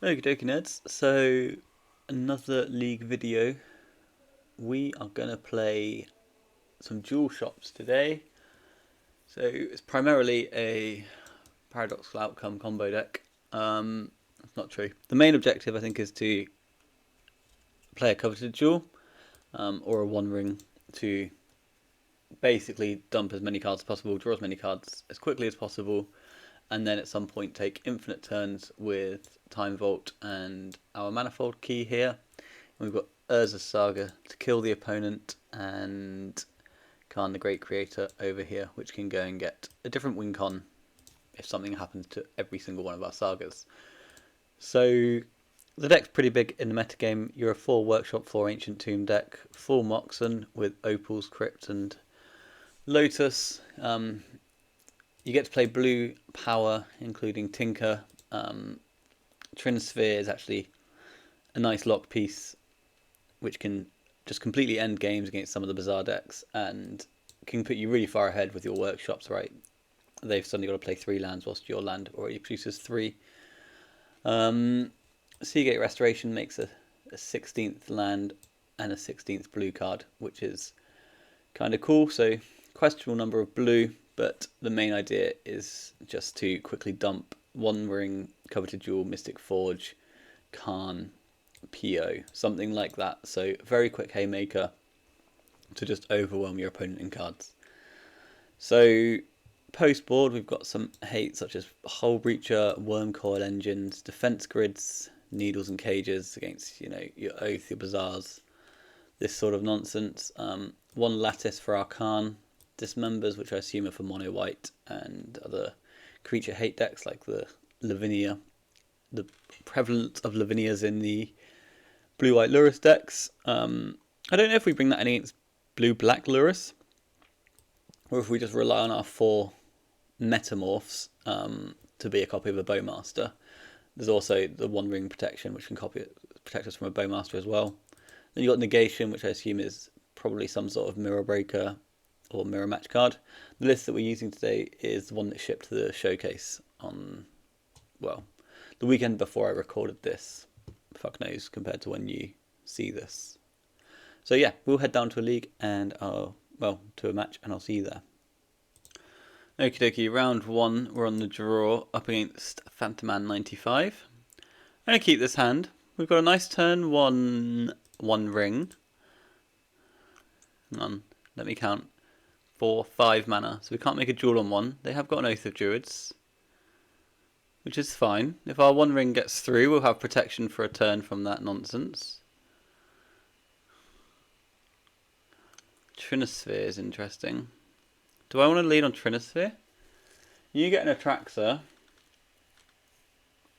Okie dokie nerds, so another League video. We are going to play some dual shops today. So it's primarily a paradoxical outcome combo deck. That's not true. The main objective I think is to play a coveted duel or a one ring to basically dump as many cards as possible, draw as many cards as quickly as possible, and then at some point take infinite turns with Time Vault and our Manifold Key here. And we've got Urza's Saga to kill the opponent, and Khan the Great Creator over here, which can go and get a different win con if something happens to every single one of our sagas. So the deck's pretty big in the metagame. You're a 4 Workshop, 4 Ancient Tomb deck, full Moxen with Opals, Crypt and Lotus. You get to play blue power, including Tinker. Trinisphere is actually a nice lock piece, which can just completely end games against some of the bizarre decks, and can put you really far ahead with your workshops, right? They've suddenly got to play 3 lands whilst your land already produces 3. Seagate Restoration makes a 16th land and a 16th blue card, which is kind of cool. So questionable number of blue, but the main idea is just to quickly dump one ring, Coveted Duel, Mystic Forge, Khan, PO, something like that. So very quick haymaker to just overwhelm your opponent in cards. So post board we've got some hate such as Hull Breacher, Worm Coil Engines, Defense Grids, Needles and Cages against your Oath, your Bazaars, this sort of nonsense. One Lattice for our Khan, Dismembers, which I assume are for mono white, and other creature hate decks like the Lavinia. The prevalence of Lavinias in the blue-white Lurrus decks. I don't know if we bring that in against blue-black Lurrus, or if we just rely on our 4 Metamorphs to be a copy of a Bowmaster. There's also the One Ring Protection, which can protect us from a Bowmaster as well. Then you've got Negation, which I assume is probably some sort of Mirror Breaker or Mirror Match card. The list that we're using today is the one that shipped to the showcase on, well, the weekend before I recorded this. Fuck knows compared to when you see this. So yeah, we'll head down to a league and to a match, and I'll see you there. Okie dokie, round 1, we're on the draw up against Phantoman 95. I'm going to keep this hand. We've got a nice turn 1 ring. Hang on, let me count. 4, 5 mana, so we can't make a duel on 1. They have got an Oath of Druids, which is fine. If our 1 ring gets through, we'll have protection for a turn from that nonsense. Trinisphere is interesting. Do I want to lead on Trinisphere? You get an Atraxa.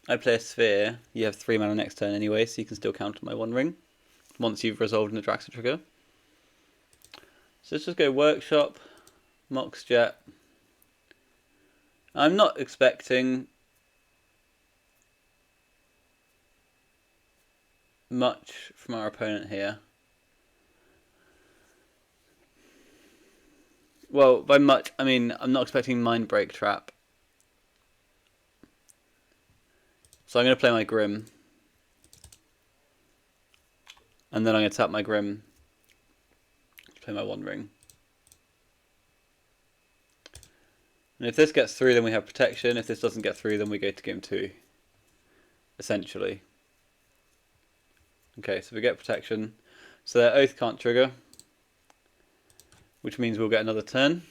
I play a Sphere. You have 3 mana next turn anyway, so you can still counter my 1 ring once you've resolved an Atraxa trigger. So let's just go Workshop, Mox Jet. I'm not expecting much from our opponent here. Well, by much, I mean I'm not expecting Mind Break Trap. So I'm going to play my Grim. And then I'm going to tap my Grim to play my 1 ring. And if this gets through, then we have protection. If this doesn't get through, then we go to game 2. Essentially. Okay, so we get protection. So their Oath can't trigger, which means we'll get another turn.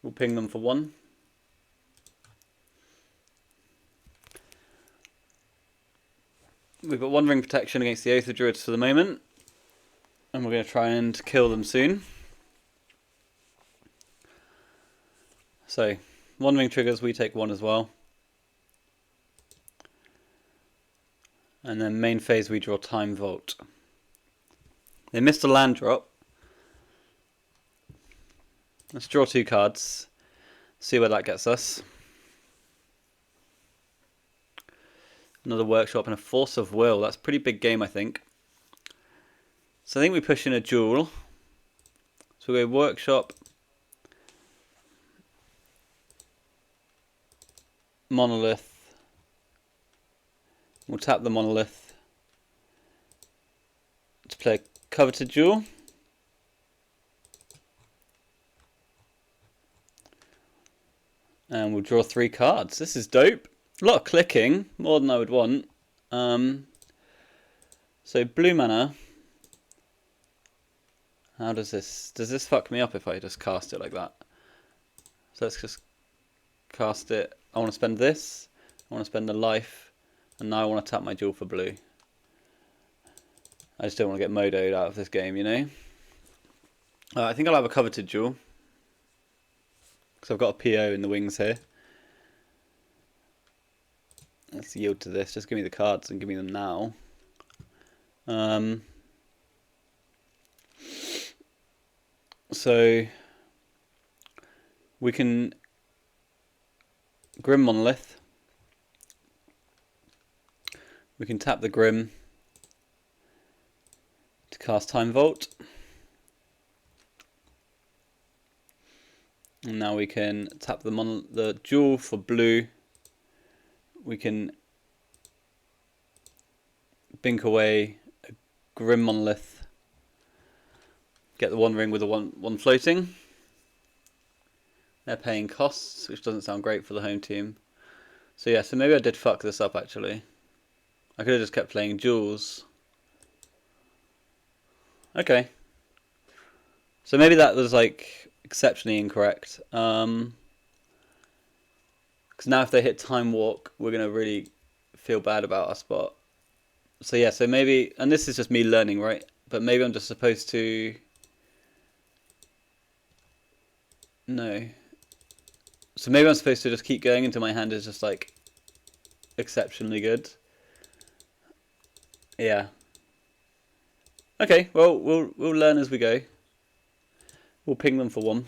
We'll ping them for 1. We've got 1 ring protection against the Oath of Druids for the moment, and we're going to try and kill them soon. So 1 ring triggers, we take 1 as well. And then main phase we draw Time Vault. They missed a land drop. Let's draw 2 cards, see where that gets us. Another Workshop and a Force of Will. That's a pretty big game, I think. So I think we push in a duel. So we go Workshop, Monolith, We'll tap the monolith to play a coveted jewel. And we'll draw 3 cards. This is dope. A lot of clicking, more than I would want. So blue mana. How does this fuck me up if I just cast it like that? So let's just cast it. I want to spend this. I want to spend the life. And now I want to tap my jewel for blue. I just don't want to get modoed out of this game, you know? I think I'll have a coveted jewel. Because I've got a PO in the wings here. Let's yield to this. Just give me the cards and give me them now. So we can Grim Monolith. We can tap the Grim to cast Time Vault. And now we can tap the jewel for blue. We can bink away a Grim Monolith. Get the one ring with the one floating. They're paying costs, which doesn't sound great for the home team. So yeah, so maybe I did fuck this up actually. I could have just kept playing jewels. Okay. So maybe that was like exceptionally incorrect. Because now if they hit Time Walk, we're going to really feel bad about our spot. So yeah, so maybe, and this is just me learning, right? But maybe I'm just supposed to... No. So maybe I'm supposed to just keep going until my hand is just like exceptionally good. Yeah. Okay, well, we'll learn as we go. We'll ping them for 1.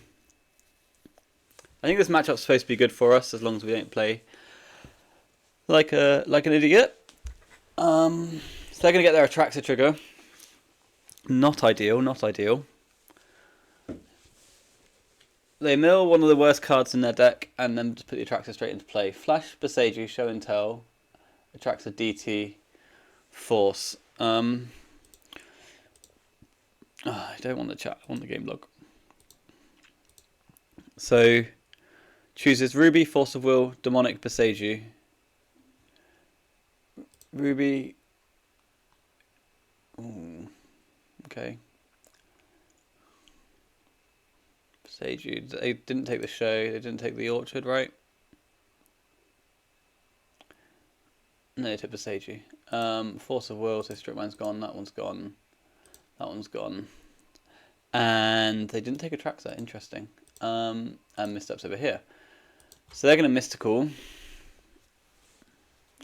I think this matchup's supposed to be good for us as long as we don't play like an idiot. So they're gonna get their attractor trigger. Not ideal, not ideal. They mill one of the worst cards in their deck and then just put the attractor straight into play. Flash Boseiju, Show and Tell, attractor DT, Force. I don't want the chat, I want the game log. So chooses Ruby, Force of Will, Demonic, Boseiju. Ruby. Ooh, okay. Boseiju. They didn't take the show. They didn't take the orchard, right? No, they took Boseiju. Force of Will. So Strip Mine's gone. That one's gone. That one's gone. And they didn't take a Traxxas. Interesting. And Missteps over here. So they're going to Mystical.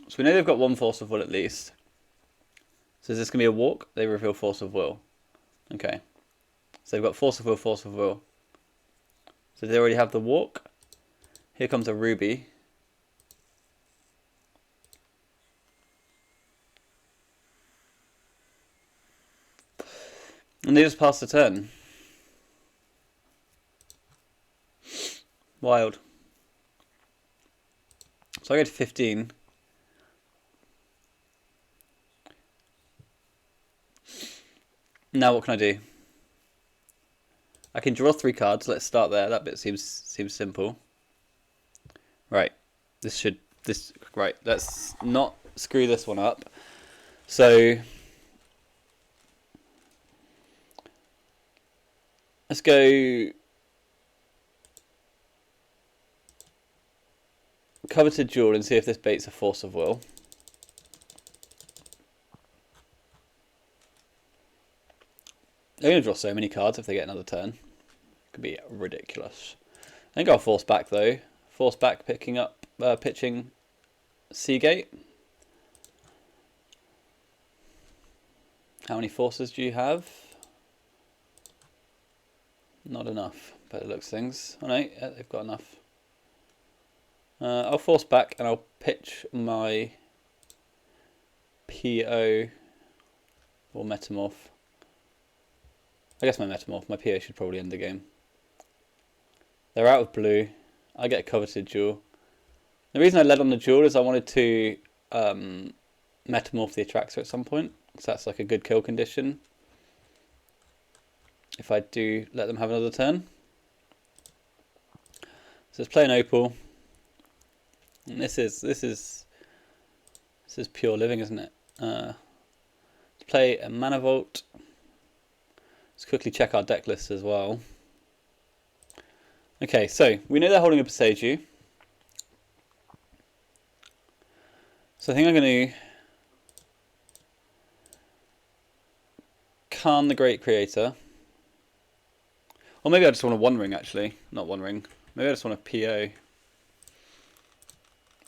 So we know they've got 1 Force of Will at least. So is this going to be a walk? They reveal Force of Will. Okay. So they've got Force of Will, Force of Will. So they already have the walk. Here comes a Ruby. And they just pass the turn. Wild. So I go to 15. Now what can I do? I can draw 3 cards. Let's start there. That bit seems simple. Right. Right. Let's not screw this one up. So let's go Coveted Jewel and see if this baits a Force of Will. They're going to draw so many cards if they get another turn. It could be ridiculous. I think I'll force back though. Force back, pitching Seagate. How many forces do you have? Not enough, but it looks things. Oh no, yeah, they've got enough. I'll force back and I'll pitch my PO or Metamorph. I guess my Metamorph. My PO should probably end the game. They're out of blue. I get a Coveted Jewel. The reason I led on the Jewel is I wanted to metamorph the Atraxa at some point, so that's like a good kill condition if I do let them have another turn. So let's play an Opal. And this is pure living, isn't it? Let's play a Mana Vault. Let's quickly check our deck list as well. Okay, so we know they're holding a Boseiju. So I think I'm going to Khan the Great Creator. Or maybe I just want a One Ring, actually. Not One Ring. Maybe I just want a PO.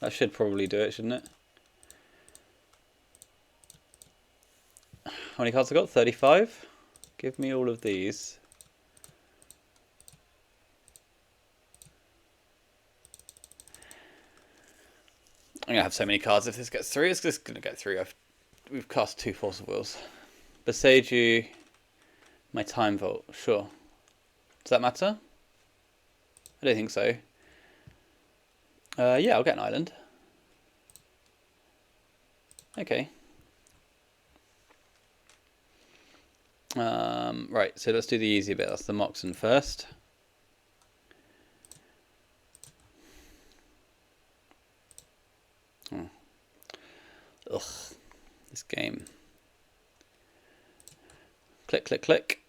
That should probably do it, shouldn't it? How many cards have I got? 35? Give me all of these. I'm going to have so many cards if this gets through. It's just going to get through. We've cast 2 Force of Wills. Boseiju, my Time Vault. Sure. Does that matter? I don't think so. Yeah, I'll get an island. Okay. Right, so let's do the easy bit. That's the Moxen first. Ugh, this game. Click, click, click.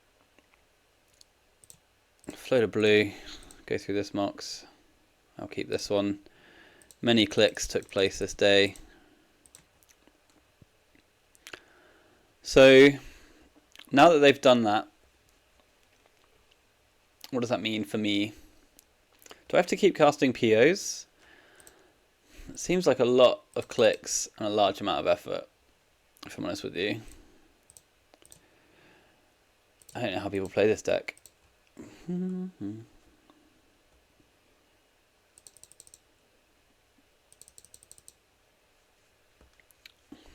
Float a blue. Go through this Mox. I'll keep this one. Many clicks took place this day. So now that they've done that, what does that mean for me? Do I have to keep casting POs? It seems like a lot of clicks and a large amount of effort, if I'm honest with you. I don't know how people play this deck.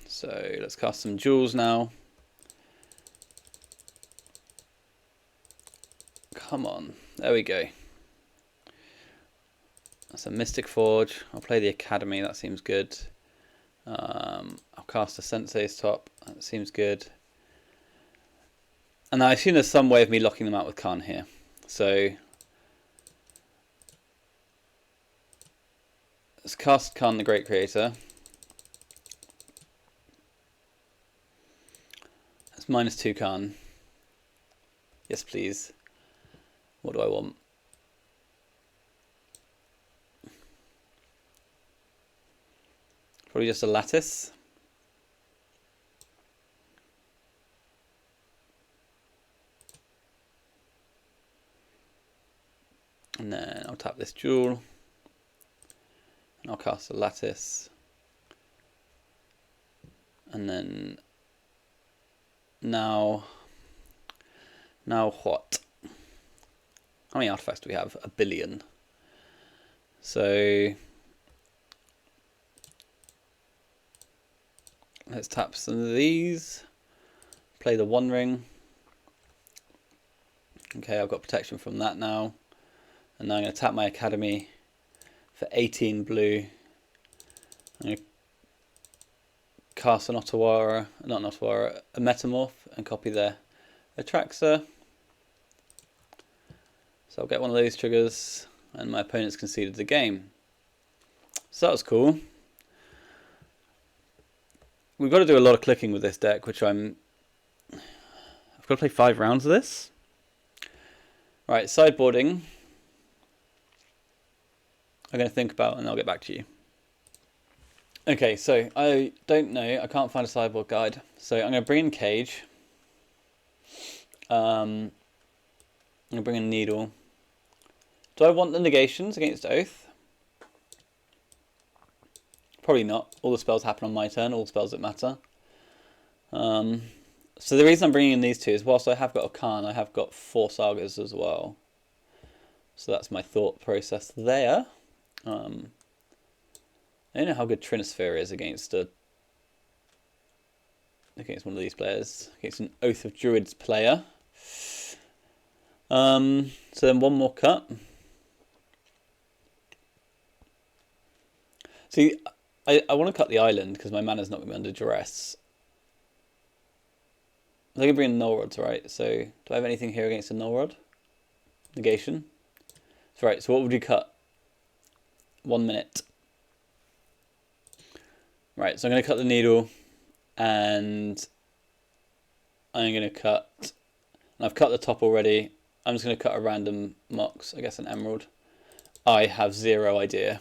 So let's cast some jewels now. Come on, there we go. That's a Mystic Forge. I'll play the Academy, that seems good. I'll cast a Sensei's Top, that seems good. And I assume there's some way of me locking them out with Khan here. So let's cast Khan the Great Creator. That's -2 Khan. Yes, please. What do I want? Probably just a Lattice. And then I'll tap this jewel. And I'll cast a Lattice. And then now what? How many artifacts do we have? 1 billion. So let's tap some of these. Play the One Ring. Okay, I've got protection from that now. And now I'm going to tap my Academy for 18 blue. I'm going to cast an Otawara, not an Otawara, a Metamorph, and copy their Atraxa. So I'll get one of those triggers, and my opponent's conceded the game. So that was cool. We've got to do a lot of clicking with this deck, which I've got to play 5 rounds of this. Right, sideboarding. I'm going to think about, and I'll get back to you. Okay, so I don't know. I can't find a sideboard guide. So I'm going to bring in Cage. I'm going to bring in Needle. Do I want the negations against Oath? Probably not. All the spells happen on my turn, all the spells that matter. So the reason I'm bringing in these two is whilst I have got a Khan, I have got 4 Sagas as well. So that's my thought process there. I don't know how good Trinisphere is against one of these players, against an Oath of Druids player. So then one more cut. See, I want to cut the island because my mana's not going to be under duress. They're going to bring in null rods, right? So do I have anything here against a null rod? Negation. So, right, so what would you cut? 1 minute. Right, so I'm going to cut the needle and I'm going to cut, and I've cut the top already. I'm just going to cut a random mox, I guess an emerald. I have zero idea,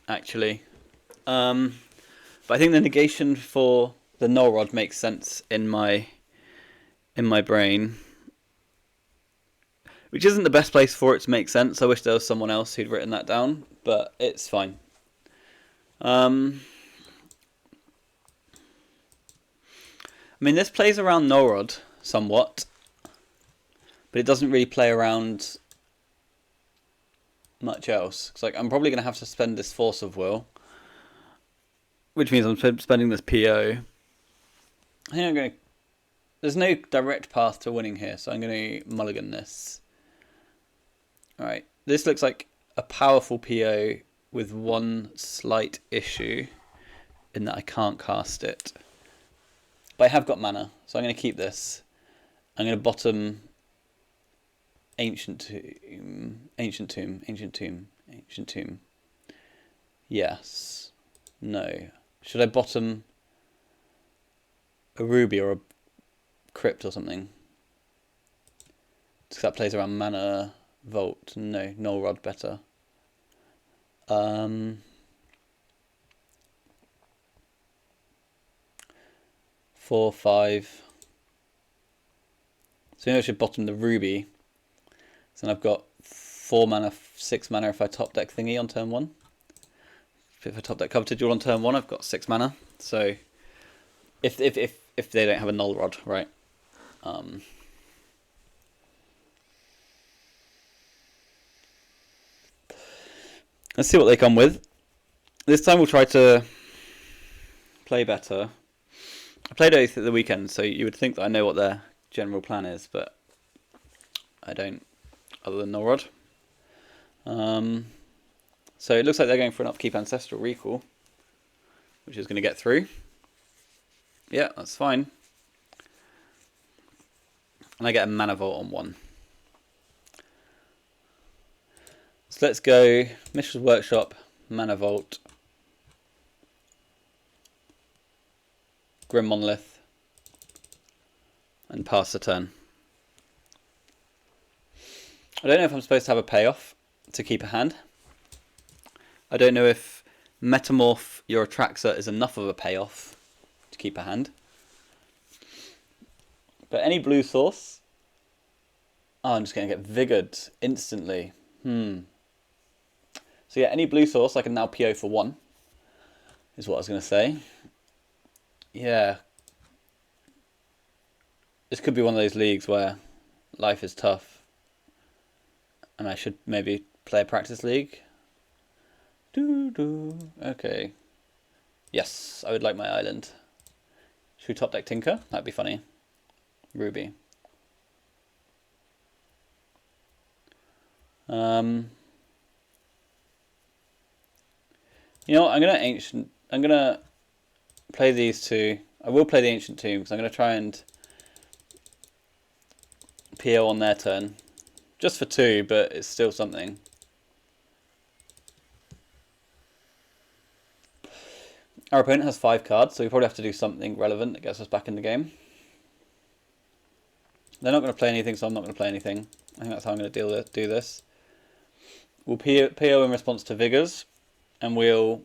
actually. But I think the negation for the null rod makes sense in my brain, which isn't the best place for it to make sense. I wish there was someone else who'd written that down, but it's fine. I mean, this plays around null rod somewhat, but it doesn't really play around much else. It's like I'm probably going to have to spend this force of will, which means I'm spending this PO. I think I'm going to... There's no direct path to winning here, so I'm going to mulligan this. Alright, this looks like a powerful PO with one slight issue in that I can't cast it. But I have got mana, so I'm going to keep this. I'm going to bottom Ancient Tomb, Ancient Tomb, Ancient Tomb, Ancient Tomb. Yes. No. Should I bottom a ruby or a crypt or something? Because that plays around mana vault. No, null rod better. 4, 5. So maybe I should bottom the ruby. So then I've got 4 mana, 6 mana if I top deck thingy on turn 1. If I top deck Coveted Jewel on turn 1, I've got 6 mana. So if they don't have a null rod, right? Let's see what they come with. This time we'll try to play better. I played Oath at the weekend, so you would think that I know what their general plan is, but I don't, other than null rod. So it looks like they're going for an Upkeep Ancestral Recall, which is going to get through. Yeah, that's fine. And I get a Mana Vault on 1. So let's go Mishra's Workshop, Mana Vault, Grim Monolith, and pass the turn. I don't know if I'm supposed to have a payoff to keep a hand. I don't know if Metamorph your Atraxa is enough of a payoff to keep a hand. But any blue source... Oh, I'm just going to get Vigored instantly. So yeah, any blue source I can now PO for 1, is what I was going to say. Yeah. This could be one of those leagues where life is tough. And I should maybe play a practice league. Okay. Yes, I would like my island. Should we top deck Tinker? That'd be funny. Ruby. You know what, I'm gonna play these two. I will play the Ancient Tomb because I'm gonna try and PO on their turn. Just for 2, but it's still something. Our opponent has 5 cards, so we probably have to do something relevant that gets us back in the game. They're not going to play anything, so I'm not going to play anything. I think that's how I'm going to do this. We'll PO in response to Vigors, and we'll...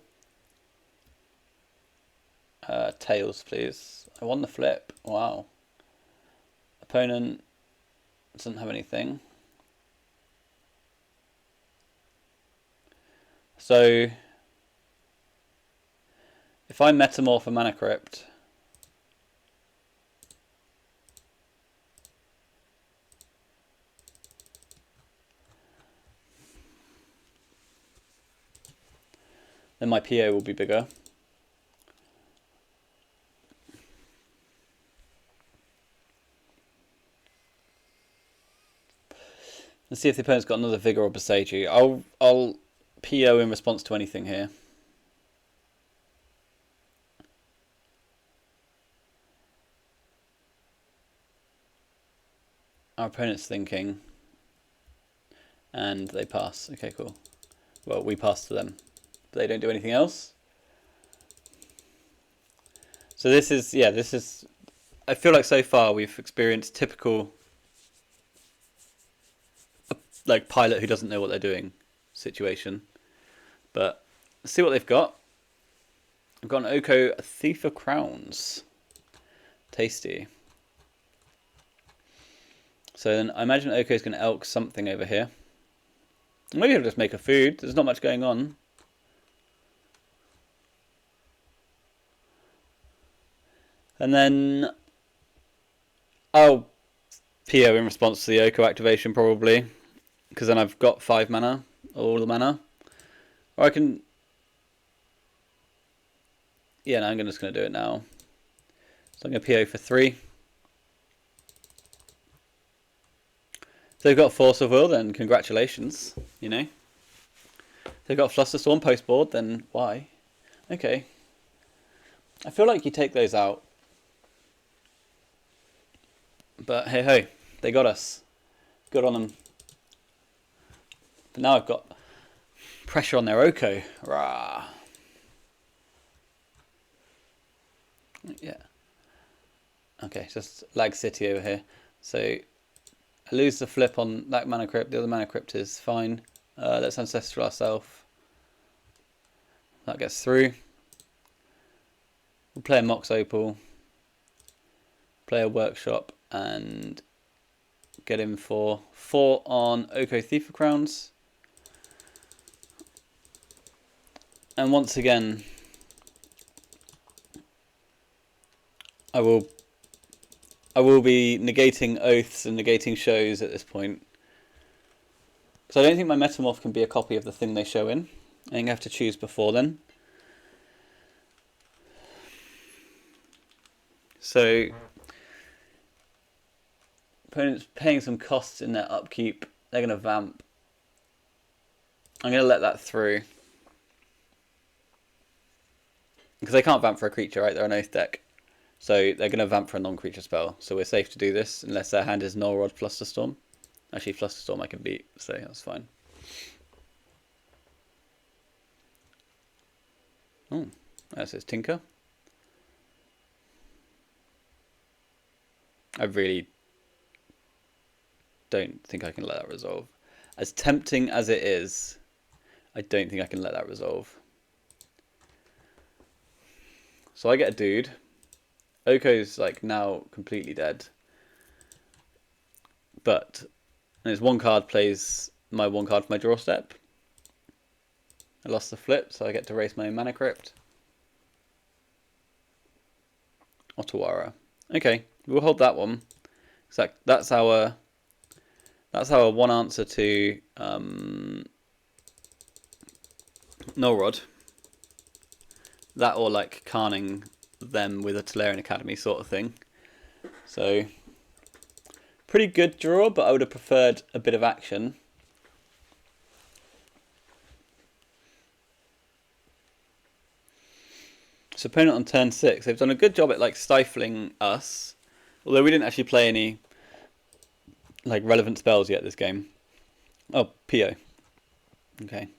Tails, please. I won the flip. Wow. Opponent doesn't have anything. So, if I Metamorph a Mana Crypt, then my PO will be bigger. Let's see if the opponent's got another Vigor or Boseiju. I'll PO in response to anything here. our opponent's thinking, and they pass. Okay, cool. Well, we pass to them. They don't do anything else. So this is, yeah, this is, I feel like so far we've experienced typical, like, pilot who doesn't know what they're doing situation. But let's see what they've got. I've got an Oko, a Thief of Crowns. Tasty. So then I imagine Oko is going to elk something over here. Maybe he'll just make a food. There's not much going on. And then I'll PO in response to the Oko activation probably. Because then I've got 5 mana, all the mana. Or I can... Yeah, no, I'm just going to do it now. So I'm going to PO for 3. If they've got Force of Will, then congratulations, you know. If they've got Flusterstorm post board, then why? Okay. I feel like you take those out. But hey ho, they got us. Good on them. But now I've got pressure on their Oko. Rah. Yeah. Okay, just Lag City over here. So I lose the flip on that mana crypt. The other mana crypt is fine. Let's ancestral ourselves. That gets through. We'll play a Mox Opal. Play a Workshop and get in for 4 on Oko Thief of Crowns. And once again, I will be negating oaths and negating shows at this point. Because I don't think my Metamorph can be a copy of the thing they show in. I think I have to choose before then. So, opponent's paying some costs in their upkeep. They're going to vamp. I'm going to let that through. Because they can't vamp for a creature, right? They're an oath deck. So they're going to vamp for a non-creature spell. So we're safe to do this unless their hand is Null Rod Flusterstorm. Actually, Flusterstorm I can beat, so that's fine. Oh, that says Tinker. I really don't think I can let that resolve. As tempting as it is, I don't think I can let that resolve. So I get a dude. Oko's like now completely dead. But there's one card plays my one card for my draw step. I lost the flip, so I get to race my mana crypt. Otawara. Okay, we'll hold that one. That's our one answer to Null Rod. That or like Carning them with a Tolarian Academy sort of thing. So pretty good draw, but I would have preferred a bit of action. So opponent on turn 6, they've done a good job at like stifling us. Although we didn't actually play any like relevant spells yet this game. Oh, PO. Okay.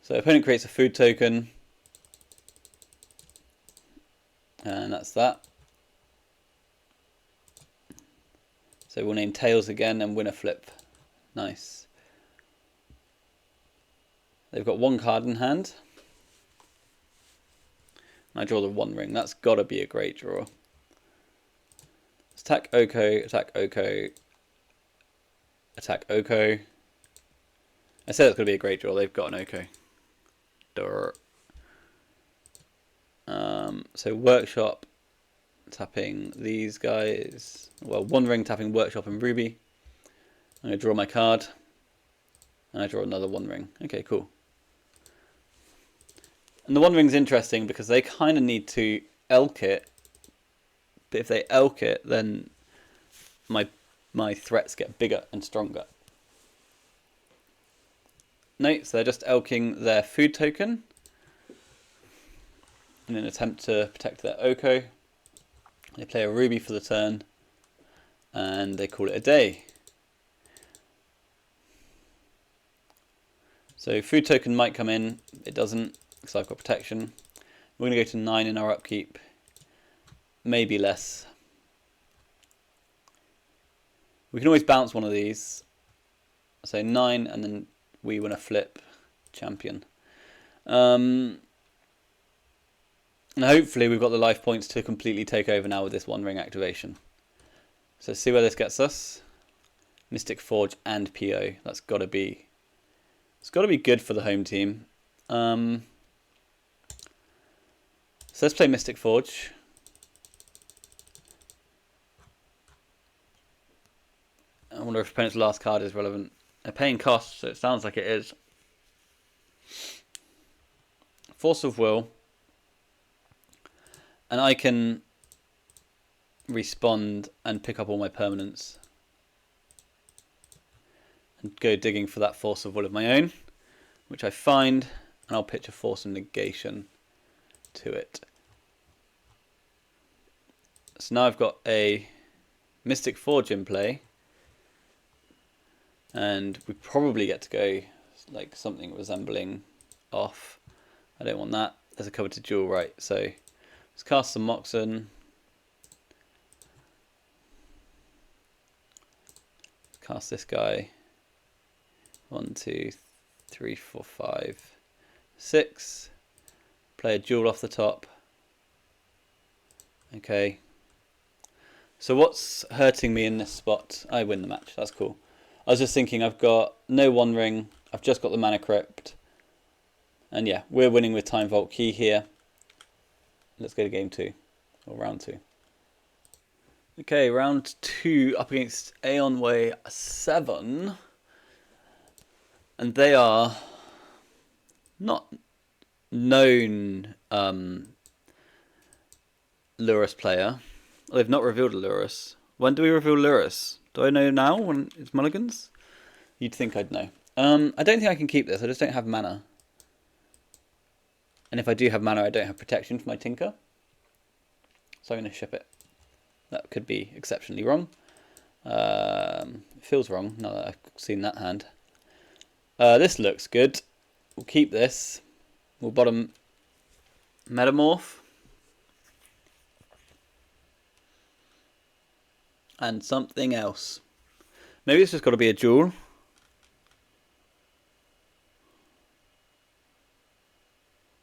So opponent creates a food token. And that's that. So we'll name Tails again and win a flip. Nice. They've got one card in hand. I draw the One Ring. That's got to be a great draw. Attack Oko, attack Oko, attack Oko. I said it's going to be a great draw. They've got an Oko. Durr. So Workshop tapping these guys. Well, One Ring tapping Workshop and Ruby. I'm going to draw my card. And I draw another One Ring. Okay, cool. And the One Ring's interesting because they kind of need to elk it. But if they elk it, then my threats get bigger and stronger. No, so they're just elking their food token in an attempt to protect their Oko. They play a Ruby for the turn. and they call it a day. So food token might come in, it doesn't because I've got protection. We're going to go to 9 in our upkeep, maybe less. We can always bounce one of these. So 9 and then we win a flip, champion. And hopefully we've got the life points to completely take over now with this One Ring activation. So see where this gets us. Mystic Forge and PO. That's got to be... It's got to be good for the home team. So let's play Mystic Forge. I wonder if opponent's last card is relevant. They're paying costs, so it sounds like it is. Force of Will. And I can respond and pick up all my permanents. And go digging for that Force of Will of my own, which I find, and I'll pitch a Force of Negation to it. So now I've got a Mystic Forge in play, and we probably get to go like something resembling off. I don't want that. There's a Coveted Jewel, right? So let's cast some Moxen. Cast this guy. 1, 2, 3, 4, 5, 6. Play a Jewel off the top. Okay. So what's hurting me in this spot? I win the match. That's cool. I was just thinking I've got no One Ring. I've just got the Mana Crypt. And yeah, we're winning with Time Vault Key here. Let's go to game 2. Or round 2. Okay, round 2 up against Aeon Way 7. And they are not known Lurrus player. They've not revealed a Lurrus. When do we reveal Lurrus? Do I know now when it's Mulligans? You'd think I'd know. I don't think I can keep this. I just don't have mana. And if I do have mana, I don't have protection for my Tinker. So I'm going to ship it. That could be exceptionally wrong. It feels wrong now that I've seen that hand. This looks good. We'll keep this. We'll bottom Metamorph. And something else. Maybe it's just got to be a Jewel.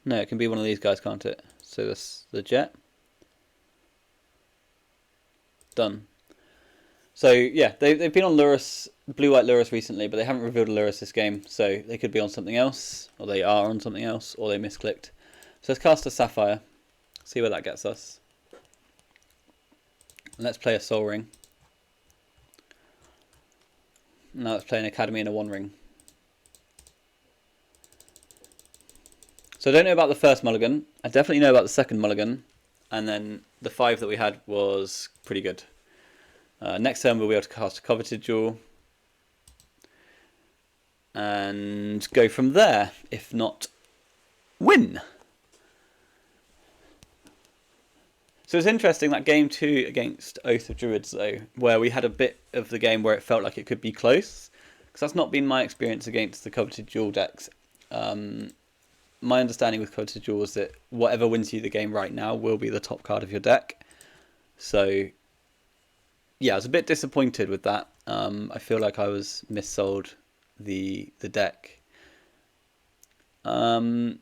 No, it can be one of these guys, can't it? So that's the Jet. Done. So yeah, they've been on Lurrus, blue-white Lurrus recently, but they haven't revealed a Lurrus this game, so they could be on something else, or they are on something else, or they misclicked. So let's cast a Sapphire, see where that gets us. And let's play a Soul Ring. Now let's play an Academy and a One Ring. So I don't know about the first mulligan, I definitely know about the second mulligan, and then the 5 that we had was pretty good. Next turn we'll be able to cast a Coveted Jewel and go from there, if not win. So it's interesting that game 2 against Oath of Druids though, where we had a bit of the game where it felt like it could be close, because that's not been my experience against the Coveted Jewel decks. My understanding with Coveted Jewel is that whatever wins you the game right now will be the top card of your deck. So yeah, I was a bit disappointed with that. I feel like I was missold the deck. So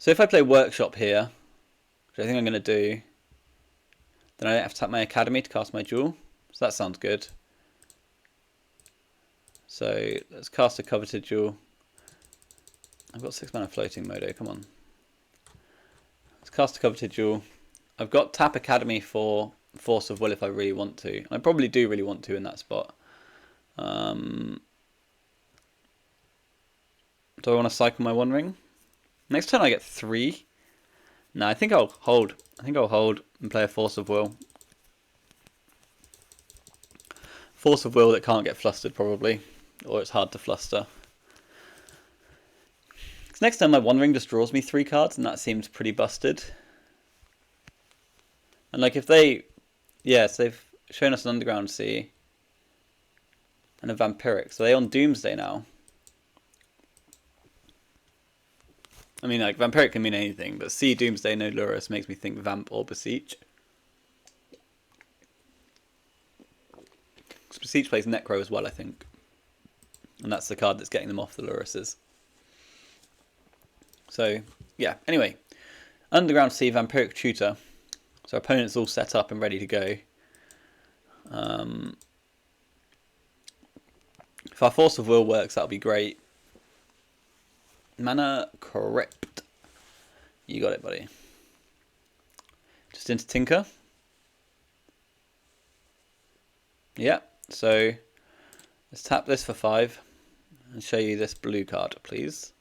if I play Workshop here, which I think I'm going to do, then I don't have to tap my Academy to cast my Jewel. So that sounds good. So let's cast a Coveted Jewel. I've got 6 mana floating, Modo, come on. Let's cast a Coveted Jewel. I've got Tap Academy for Force of Will if I really want to. I probably do really want to in that spot. Do I want to cycle my One Ring? Next turn I get 3. No, I think I'll hold. I think I'll hold and play a Force of Will. Force of Will that can't get flustered probably. Or it's hard to fluster. Next turn my One Ring just draws me 3 cards and that seems pretty busted. And like if they, yes, they've shown us an Underground Sea and a Vampiric. So are they on Doomsday now? I mean, like, Vampiric can mean anything, but Sea, Doomsday, no Lurrus makes me think Vamp or Beseech. Because Beseech plays Necro as well, I think. And that's the card that's getting them off the Lurruses. So, yeah, anyway. Underground Sea, Vampiric Tutor. So our opponent's all set up and ready to go. If our Force of Will works, that'll be great. Mana Crypt. You got it, buddy. Just into Tinker. Yeah, so let's tap this for 5 and show you this blue card, please.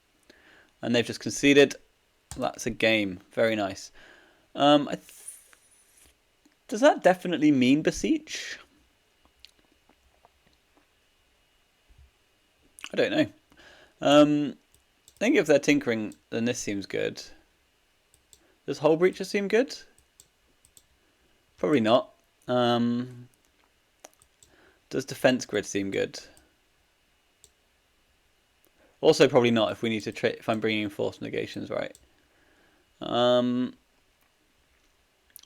And they've just conceded. That's a game. Very nice. Does that definitely mean Beseech? I don't know. I think if they're tinkering, then this seems good. Does Hull Breacher seem good? Probably not. Does Defense Grid seem good? Also, probably not if we need to if I'm bringing in Force Negations, right? So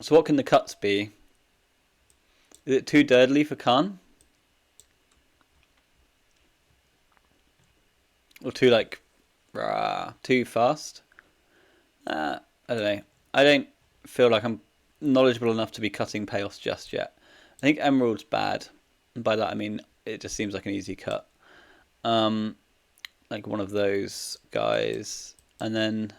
what can the cuts be? Is it too dirtly for Khan? Or too like too fast? I don't know. I don't feel like I'm knowledgeable enough to be cutting Payoffs just yet. I think Emerald's bad. And by that I mean it just seems like an easy cut. Like one of those guys. And then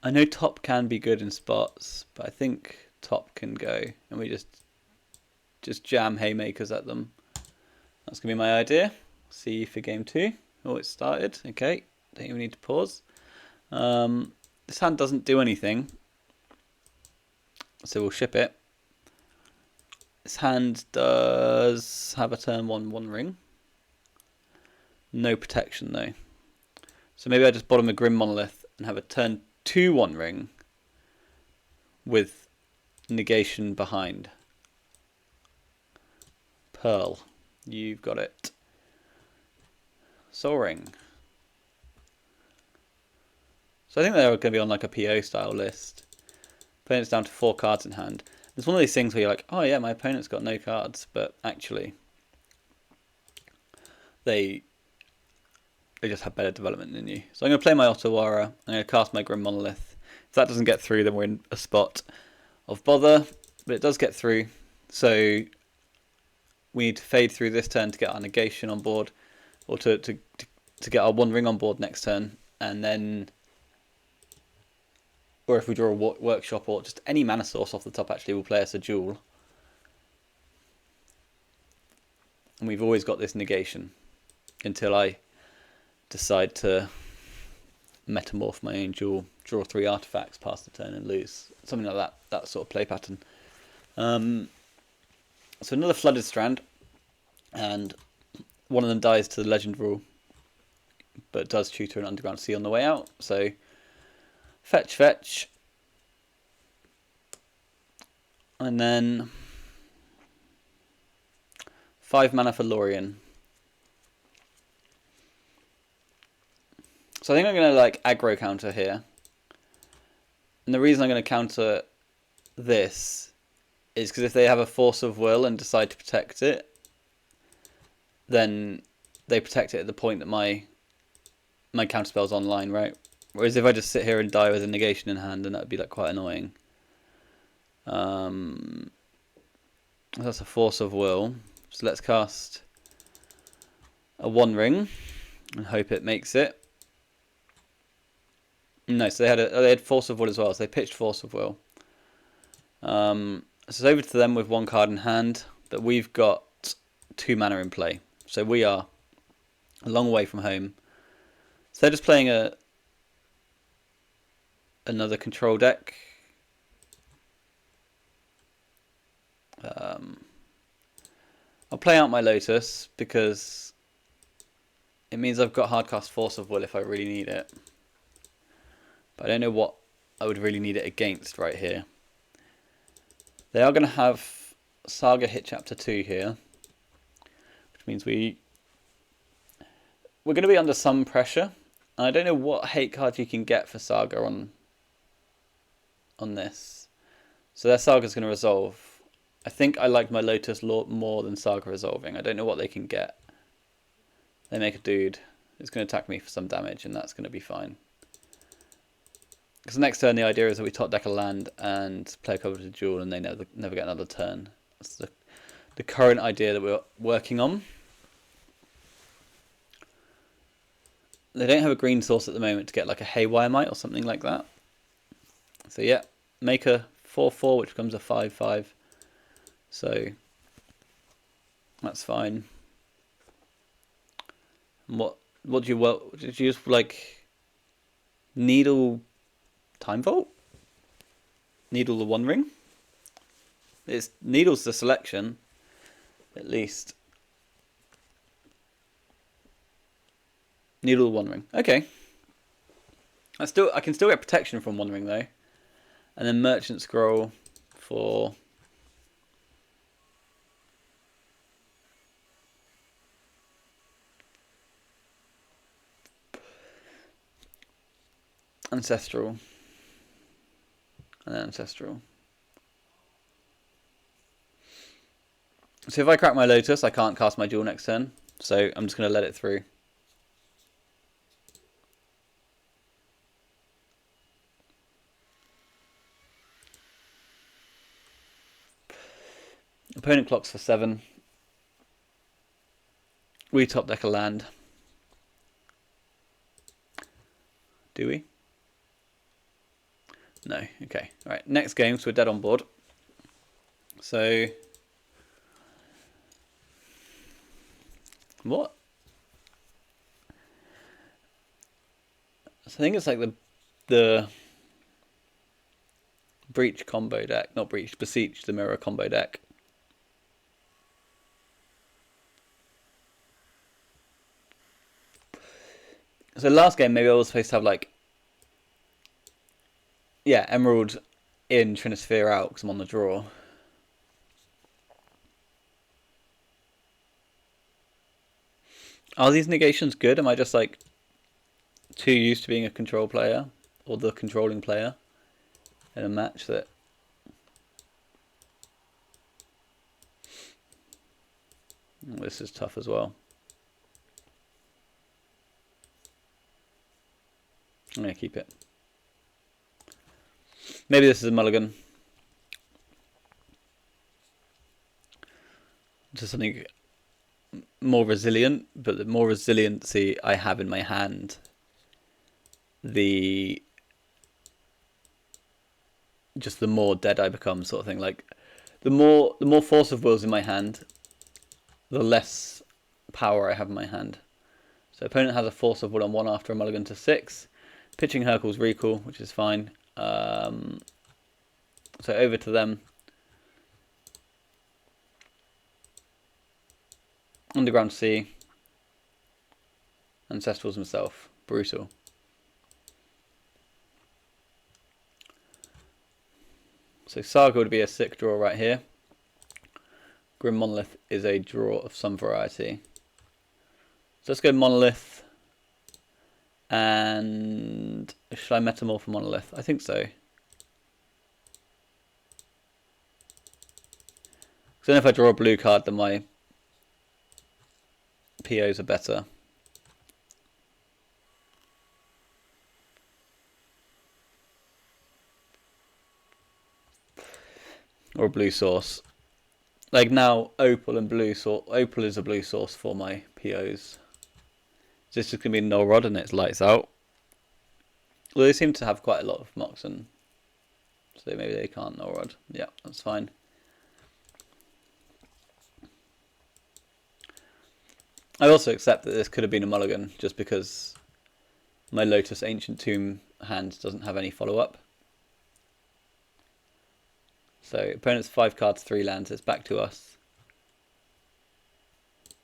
I know Top can be good in spots, but I think Top can go and we just jam haymakers at them. That's gonna be my idea. See you for game 2. Oh, it started. Okay, don't even need to pause. This hand doesn't do anything, so we'll ship it. This hand does have a turn 1/1 ring. No protection though. So maybe I just bottom a Grim Monolith and have a turn 2/1 ring with negation behind. Pearl. You've got it. Soul Ring. So I think they're going to be on like a PO style list. Opponent's down to 4 cards in hand. It's one of these things where you're like, oh yeah, my opponent's got no cards, but actually they just have better development than you. So I'm going to play my Otawara. I'm going to cast my Grim Monolith. If that doesn't get through, then we're in a spot of bother. But it does get through. So we need to fade through this turn to get our negation on board. Or to get our 1 ring on board next turn. And then... Or if we draw a workshop or just any mana source off the top actually will play us a jewel. And we've always got this negation. Until I decide to metamorph my own jewel, draw 3 artifacts, pass the turn and lose. Something like that sort of play pattern. So another Flooded Strand, and one of them dies to the Legend rule, but does tutor an Underground Sea on the way out. So fetch, and then 5 mana for Lorien. So I think I'm going to like aggro counter here. And the reason I'm going to counter this is because if they have a Force of Will and decide to protect it, then they protect it at the point that my counterspell's online, right? Whereas if I just sit here and die with a negation in hand, then that would be like quite annoying. That's a Force of Will. So let's cast a 1 ring and hope it makes it. No, so they had Force of Will as well, so they pitched Force of Will. So it's over to them with 1 card in hand, but we've got 2 mana in play. So we are a long way from home. So they're just playing another control deck. I'll play out my Lotus because it means I've got hardcast Force of Will if I really need it. But I don't know what I would really need it against right here. They are going to have Saga hit chapter 2 here, which means we're going to be under some pressure. I don't know what hate card you can get for Saga on this. So their Saga's going to resolve. I think I like my Lotus Lord more than Saga resolving. I don't know what they can get. They make a dude who's going to attack me for some damage, and that's going to be fine. Because next turn the idea is that we top deck a land and play a Coveted Jewel, and they never get another turn. That's the current idea that we're working on. They don't have a green source at the moment to get like a Haywire Might or something like that. So yeah, make a 4/4 which becomes a 5/5. So that's fine. And what do you did you use, like Needle Time Vault? Needle the One Ring? It's Needle's the selection, at least. Needle the One Ring. Okay. I can still get protection from One Ring though. And then Merchant Scroll for Ancestral. And then Ancestral. So if I crack my Lotus, I can't cast my Jewel next turn. So I'm just going to let it through. Opponent clocks for 7. We top deck a land. Do we? No. Okay. All right. Next game, so we're dead on board. So what? I think it's like the Breach combo deck, not Breach, Beseech the Mirror combo deck. So last game, maybe I was supposed to have like, yeah, Emerald in, Trinisphere out because I'm on the draw. Are these negations good? Am I just like too used to being a control player or the controlling player in a match that... This is tough as well. I'm going to keep it. Maybe this is a mulligan. Just something more resilient, but the more resiliency I have in my hand, the more dead I become, sort of thing. Like the more force of wills in my hand, the less power I have in my hand. So opponent has a force of will on 1 after a mulligan to 6. Pitching Hercule's recall, which is fine. So over to them. Underground Sea. Ancestrals himself. Brutal. So Saga would be a sick draw right here. Grim Monolith is a draw of some variety. So let's go Monolith. And should I Metamorph Monolith? I think so. So then if I draw a blue card, then my POs are better. Or a blue source. Like now, Opal and blue source. Opal is a blue source for my POs. So this is going to be Null Rod and it's lights out. Well, they seem to have quite a lot of Moxen. So maybe they can't Null Rod. Yeah, that's fine. I also accept that this could have been a mulligan just because my Lotus Ancient Tomb hand doesn't have any follow-up. So opponent's 5 cards, 3 lands, it's back to us.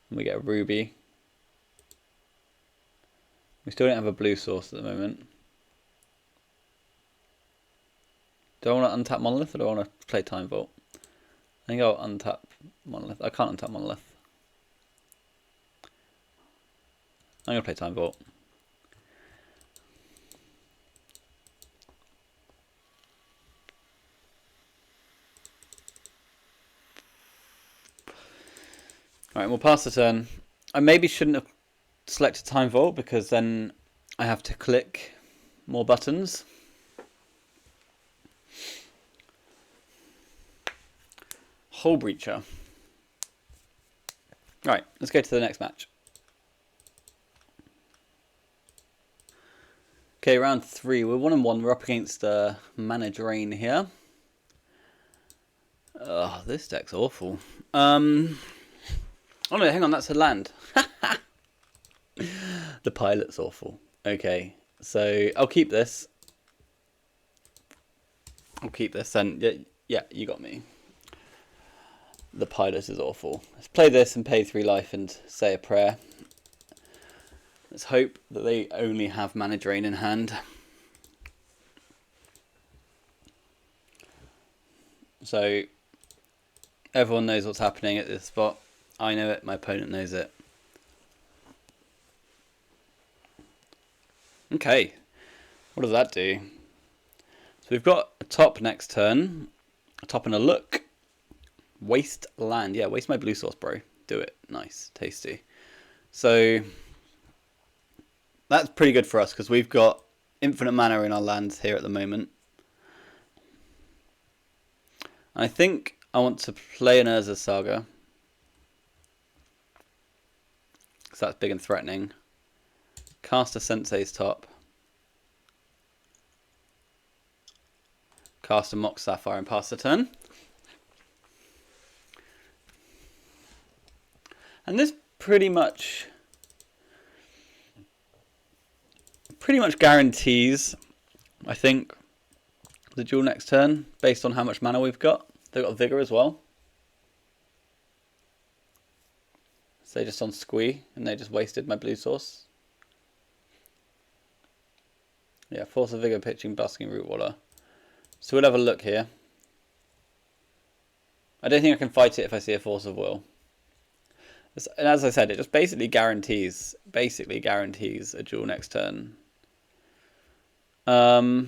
And we get a ruby. We still don't have a blue source at the moment. Do I want to untap Monolith or do I want to play Time Vault? I think I'll untap Monolith. I can't untap Monolith. I'm going to play Time Vault. Alright, we'll pass the turn. I maybe shouldn't have selected Time Vault because then I have to click more buttons. Hull Breacher. Right, let's go to the next match. Okay, round 3. We're 1-1. We're up against Mana Drain here. Oh, this deck's awful. Oh no, hang on, that's a land. The pilot's awful. Okay, so I'll keep this. And yeah, you got me. The pilot is awful. Let's play this and pay 3 life and say a prayer. Let's hope that they only have Mana Drain in hand. So everyone knows what's happening at this spot. I know it, my opponent knows it. Okay, what does that do? So we've got a top next turn, a top and a look. Waste land, yeah, waste my blue source, bro. Do it, nice, tasty. So that's pretty good for us because we've got infinite mana in our lands here at the moment. I think I want to play an Urza Saga because that's big and threatening. Cast a Sensei's top. Cast a Mox Sapphire and pass the turn. And this pretty much guarantees, I think, the duel next turn based on how much mana we've got. They've got Vigor as well. So they just on Squee and they just wasted my blue source. Yeah, Force of Vigor, pitching, Basking, Root Waller. So we'll have a look here. I don't think I can fight it if I see a Force of Will. And as I said, it just basically guarantees a duel next turn. My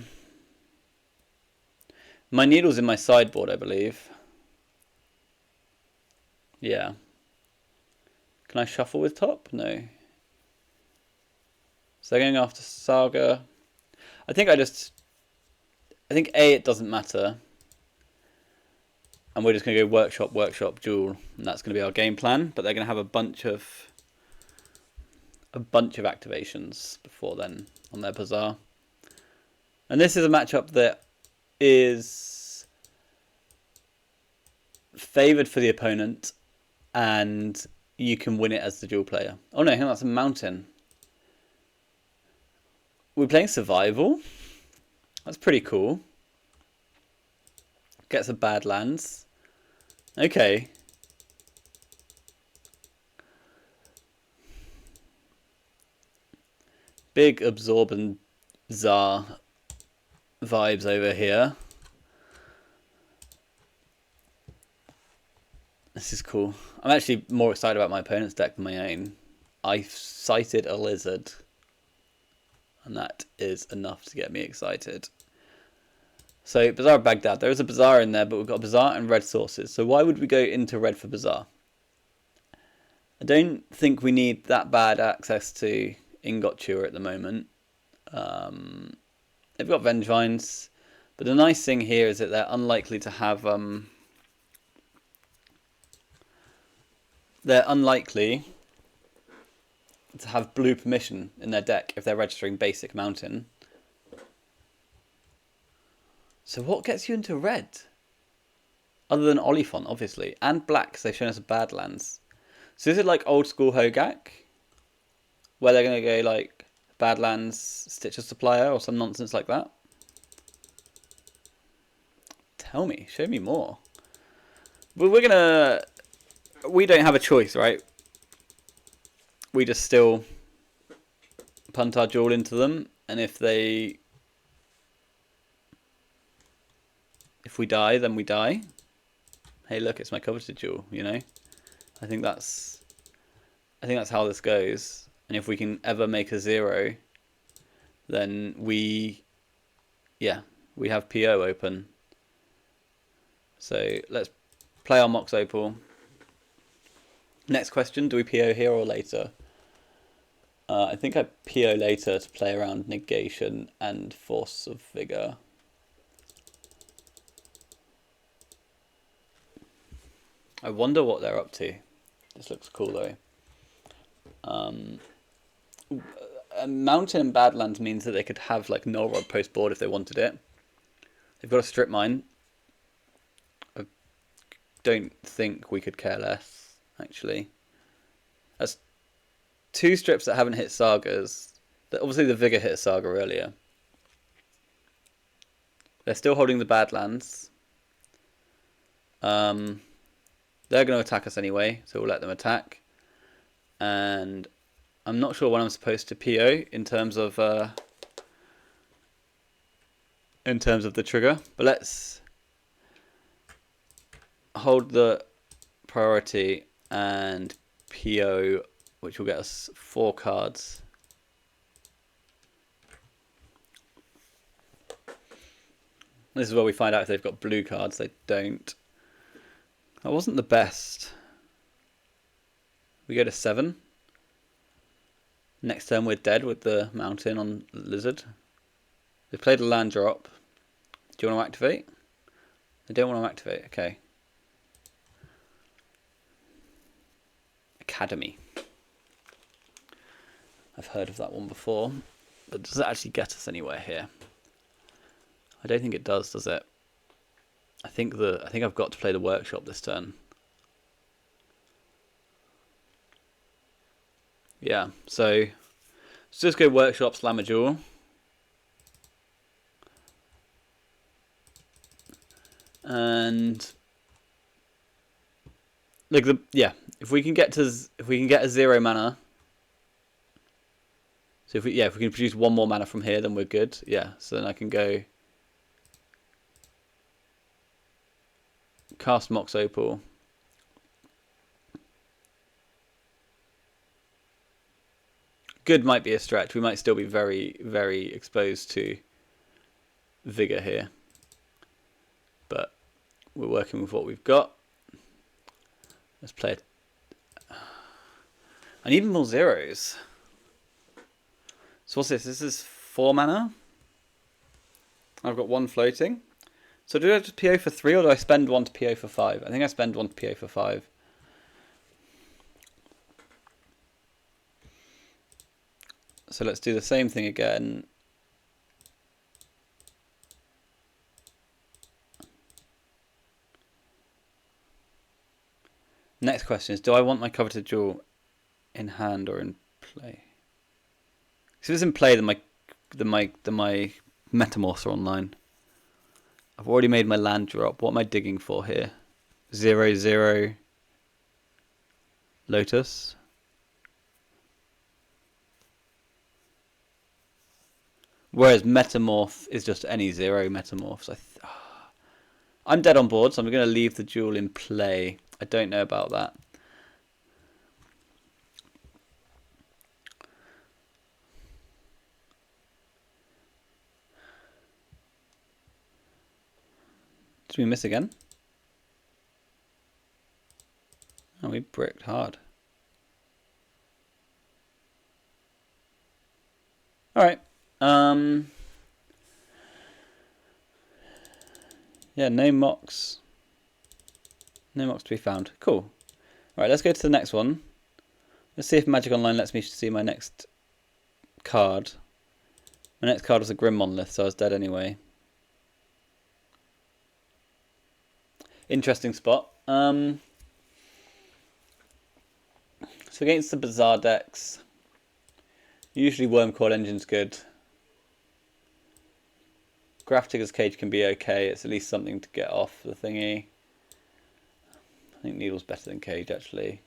Needle's in my sideboard, I believe. Yeah. Can I shuffle with top? No. So they're going after Saga. I think A, it doesn't matter. And we're just going to go workshop, workshop, duel, and that's going to be our game plan. But they're going to have a bunch of activations before then on their Bazaar. And this is a matchup that is favoured for the opponent, and you can win it as the duel player. Oh no, hang on, that's a mountain. We're playing survival. That's pretty cool. Gets a Badlands. Okay. Big absorbent Tsar vibes over here. This is cool. I'm actually more excited about my opponent's deck than my own. I've sighted a lizard, and that is enough to get me excited. So Bazaar of Baghdad. There is a Bazaar in there, but we've got Bazaar and red sources. So why would we go into red for Bazaar? I don't think we need that bad access to Ingot Chewer at the moment. They've got Vengevines, but the nice thing here is that they're unlikely to have blue permission in their deck if they're registering basic mountain. So what gets you into red? Other than Oliphant, obviously. And black, because they've shown us Badlands. So is it like old school Hogak? Where they're going to go like Badlands, Stitcher Supplier, or some nonsense like that? Tell me, show me more. But we don't have a choice, right? We just still punt our duel into them, and if we die, then we die. hey, look, it's my coveted jewel. You know, I think that's how this goes. And if we can ever make a 0, then we have PO open. So let's play our Mox Opal. Next question, do we PO here or later? I think I PO later to play around negation and force of vigor. I wonder what they're up to. This looks cool though. A mountain and Badlands means that they could have like null rod post board if they wanted it. They've got a strip mine. I don't think we could care less, actually. That's 2 strips that haven't hit sagas. Obviously the Vigor hit a saga earlier. They're still holding the Badlands. They're going to attack us anyway, so we'll let them attack. And I'm not sure when I'm supposed to PO in terms of the trigger, but let's hold the priority and PO, which will get us 4 cards. This is where we find out if they've got blue cards. They don't. That wasn't the best. We go to 7. Next turn we're dead with the mountain on Lizard. They played a land drop. Do you want to activate? They don't want to activate. Okay. Academy. I've heard of that one before, but does it actually get us anywhere here? I don't think it does it? I think I've got to play the workshop this turn. Yeah, so let's just go workshop, slam a jewel. And like if we can get a 0 mana. So if we can produce 1 more mana from here, then we're good. Yeah, so then I can go cast Mox Opal. Good might be a stretch. We might still be very, very exposed to Vigor here. But we're working with what we've got. Let's play it. I need more 0s. So what's this? This is 4 mana. I've got 1 floating. So do I just PO for 3 or do I spend 1 to PO for 5? I think I spend 1 to PO for 5. So let's do the same thing again. Next question is, do I want my coveted jewel in hand or in play? If it's in play, then my metamorphs are online. I've already made my land drop. What am I digging for here? 0/0 Lotus. Whereas Metamorph is just any 0 Metamorphs. I'm dead on board, so I'm going to leave the jewel in play. I don't know about that. Did we miss again? Oh, we bricked hard. Alright. Yeah, no Mox. No Mox to be found. Cool. Alright, let's go to the next one. Let's see if Magic Online lets me see my next card. My next card was a Grim Monolith, so I was dead anyway. Interesting spot. So against the Bazaar decks, usually Wormcoil Engine's good. Graph Digger's Cage can be okay. It's at least something to get off the thingy. I think Needle's better than Cage, actually.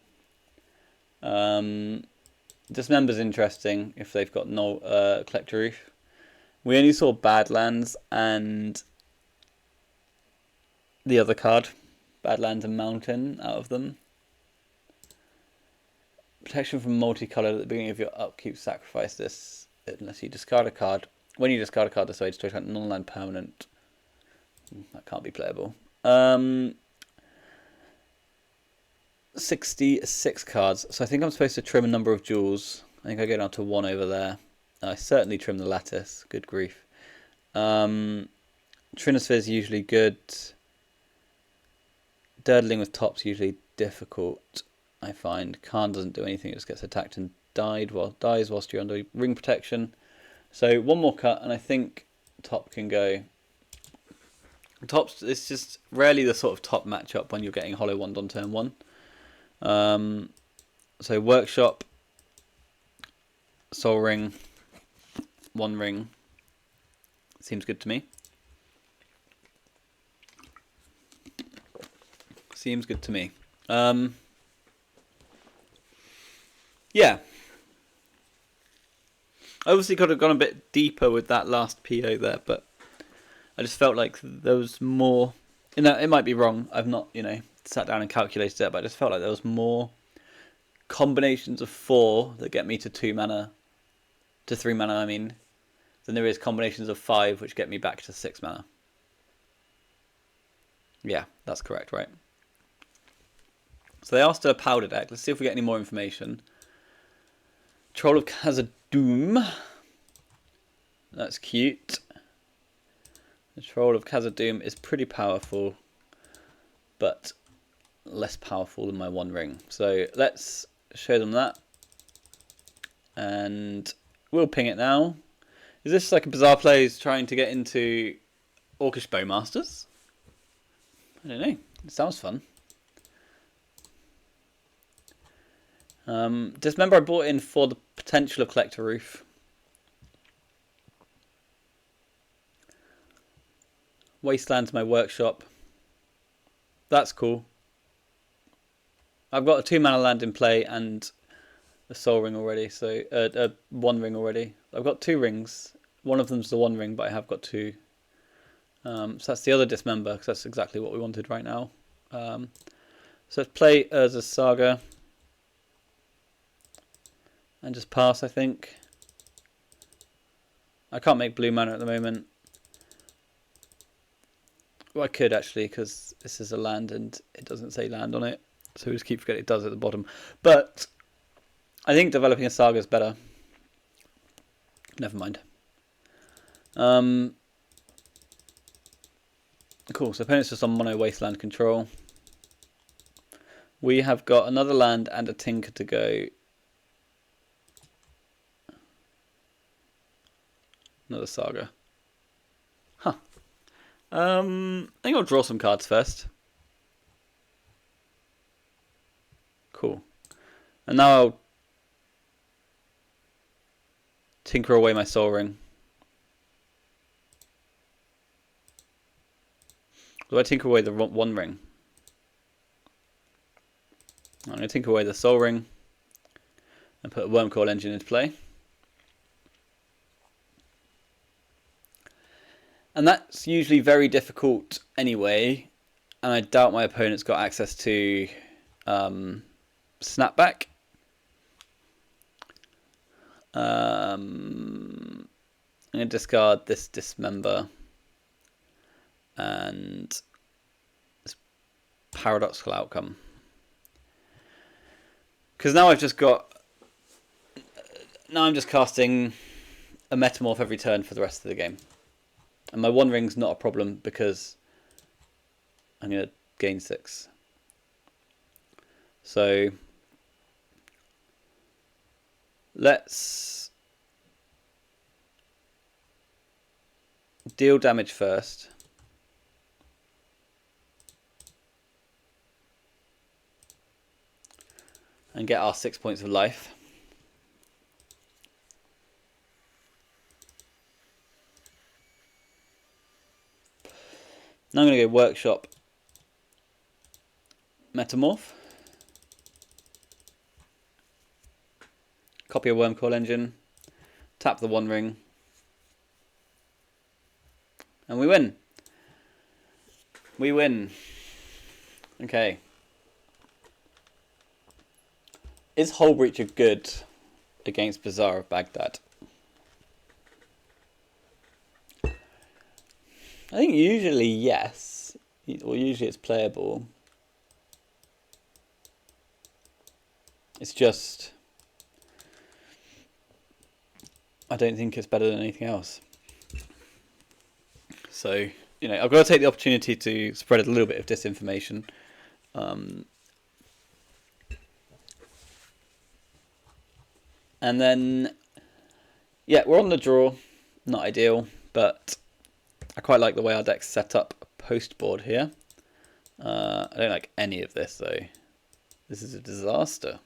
Dismember's interesting if they've got no Collector Roof. We only saw Badlands and the other card. Badlands and Mountain out of them. Protection from multicolored at the beginning of your upkeep. Sacrifice this unless you discard a card. When you discard a card this way, destroy a non-land permanent. That can't be playable. 66 cards. So I think I'm supposed to trim a number of jewels. I think I go down to 1 over there. I certainly trim the lattice. Good grief. Trinosphere is usually good. Durdling with top's usually difficult, I find. Khan doesn't do anything. It just gets attacked and dies whilst you're under ring protection. So 1 more cut, and I think top can go. Top's, it's just rarely the sort of top matchup when you're getting Hollow Wand on turn 1. So Workshop, Soul Ring, 1 ring. Seems good to me. Seems good to me. Yeah. I obviously could have gone a bit deeper with that last PO there, but I just felt like there was more. You know, it might be wrong. I've not, sat down and calculated it, but I just felt like there was more combinations of 4 that get me to 2 mana, to 3 mana, I mean, than there is combinations of 5 which get me back to 6 mana. Yeah, that's correct, right? So they are still a powder deck. Let's see if we get any more information. Troll of Khazad-dûm. That's cute. The Troll of Khazad-dûm is pretty powerful, but less powerful than my 1 ring. So let's show them that. And we'll ping it now. Is this like a Bizarre Plays trying to get into Orcish Bowmasters? I don't know. It sounds fun. Dismember I bought in for the potential of Collector Roof. Wasteland's my workshop. That's cool. I've got a 2 mana land in play and a soul ring already, so 1 ring already. I've got 2 rings. One of them's the 1 ring, but I have got 2. So that's the other Dismember, because that's exactly what we wanted right now. So let's play Urza's Saga. And just pass, I think. I can't make blue mana at the moment. Well, I could actually, because this is a land and it doesn't say land on it. So we just keep forgetting it does at the bottom. But I think developing a Saga is better. Never mind. Cool, so opponent's just on mono wasteland control. We have got another land and a Tinker to go. Another Saga. Huh. I think I'll draw some cards first. Cool. And now I'll tinker away my Soul Ring. Do I tinker away the 1 ring? I'm going to tinker away the Soul Ring and put a Wormcoil Engine into play. And that's usually very difficult anyway, and I doubt my opponent's got access to Snapback. I'm going to discard this Dismember and this Paradoxical Outcome. Because now I've just got... Now I'm just casting a Metamorph every turn for the rest of the game. And my 1 ring's not a problem because I'm going to gain 6. So let's deal damage first. And get our 6 points of life. Now I'm going to go Workshop, Metamorph, copy a Wormcoil Engine, tap the 1 ring, and we win. We win. Okay. Is Hull Breacher good against Bazaar of Baghdad? I think usually yes, or usually it's playable. It's just, I don't think it's better than anything else. So, you know, I've got to take the opportunity to spread a little bit of disinformation. And then, yeah, we're on the draw. Not ideal, but I quite like the way our deck's set up post board here. I don't like any of this though. This is a disaster.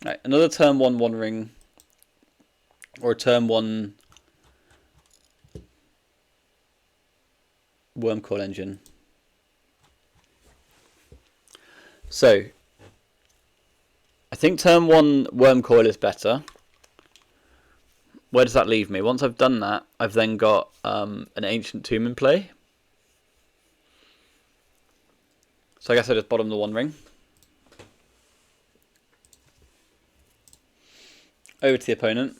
Right, another turn 1 Wandering, or a turn 1 Wormcoil Engine. So, I think turn 1 Wormcoil is better. Where does that leave me? Once I've done that, I've then got an Ancient Tomb in play. So I guess I just bottom the Wandering. Over to the opponent.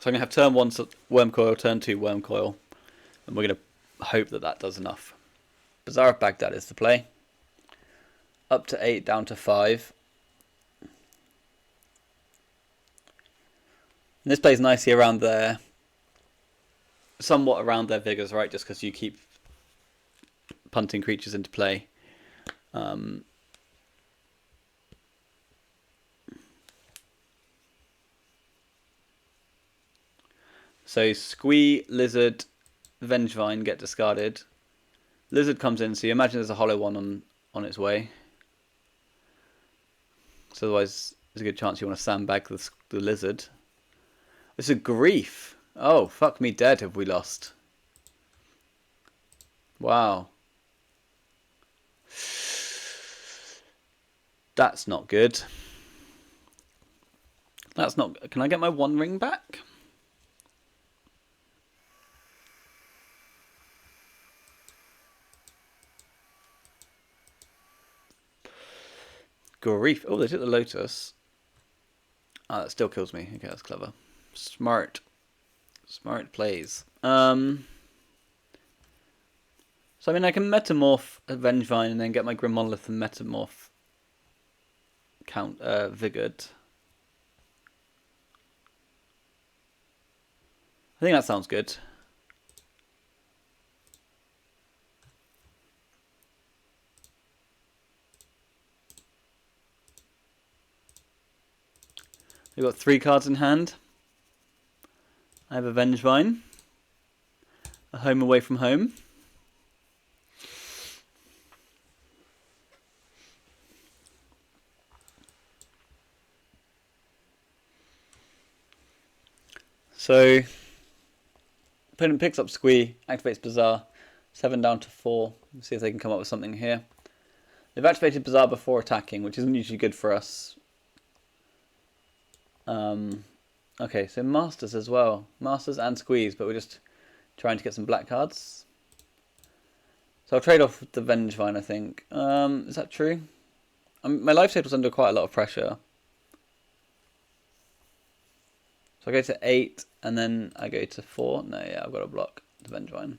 So I'm going to have turn 1 Wormcoil, turn 2 Wormcoil, and we're going to hope that that does enough. Bazaar of Baghdad is the play. Up to 8, down to 5. And this plays nicely around their, somewhat around their vigors, right? Just because you keep punting creatures into play. So Squee, Lizard, Vengevine get discarded. Lizard comes in, so you imagine there's a hollow one on its way. So otherwise, there's a good chance you want to sandbag the Lizard. It's a Grief. Oh, fuck me dead have we lost. Wow. That's not good. That's not... Can I get my 1 ring back? Grief. Oh, they took the Lotus. Ah, that still kills me. Okay, that's clever. Smart. Smart plays. So, I mean, I can Metamorph Vengevine and then get my Grim Monolith and Metamorph Vigored. I think that sounds good. We've got 3 cards in hand. I have a Vengevine, a Home Away from Home, so opponent picks up Squee, activates Bazaar, 7 down to 4. Let's see if they can come up with something here. They've activated Bazaar before attacking, which isn't usually good for us. Okay, so Masters as well. Masters and Squeeze, but we're just trying to get some black cards. So I'll trade off the Vengevine, I think. Is that true? My life table's under quite a lot of pressure. So I go to 8, and then I go to 4. No, yeah, I've got to block the Vengevine.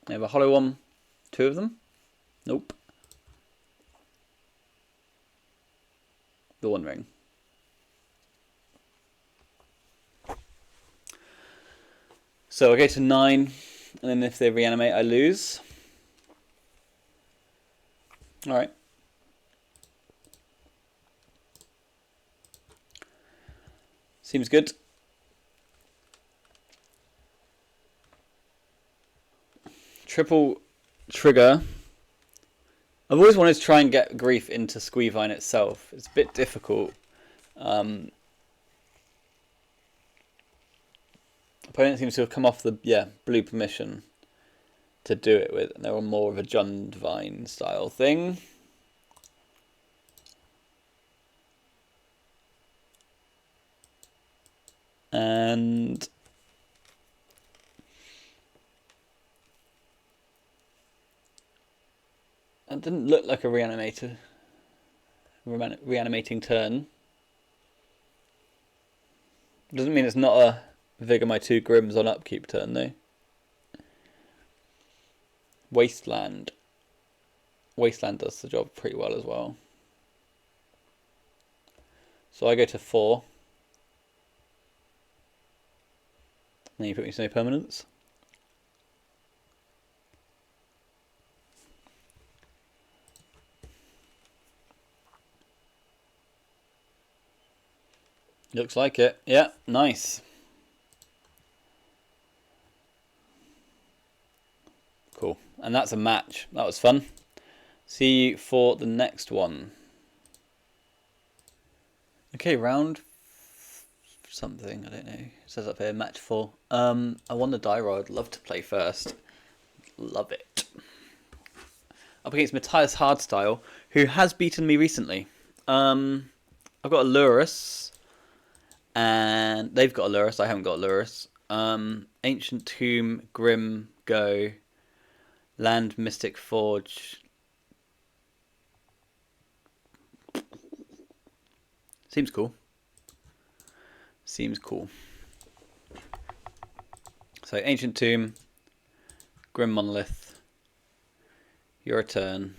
I have a hollow one. 2 of them? Nope. The 1 ring. So I go to 9, and then if they reanimate, I lose. Alright. Seems good. Triple trigger. I've always wanted to try and get Grief into Squeevine itself. It's a bit difficult. Opponent seems to have come off the blue permission to do it with, and they're on more of a Jundvine style thing. And didn't look like a reanimating turn. Doesn't mean it's not a Vigor my 2 Grims on upkeep turn though. Wasteland. Wasteland does the job pretty well as well. So I go to 4. Then you put me to no permanents. Looks like it. Yeah, nice. Cool. And that's a match. That was fun. See you for the next one. Okay, round something. I don't know. It says up here, match 4. I won the die roll. I'd love to play first. Love it. Up against Matthias Hardstyle, who has beaten me recently. I've got a Lurus. And they've got a Lurus. I haven't got a Lurus. Ancient Tomb, Grim, Go, Land, Mystic Forge. Seems cool. Seems cool. So Ancient Tomb, Grim Monolith, your turn.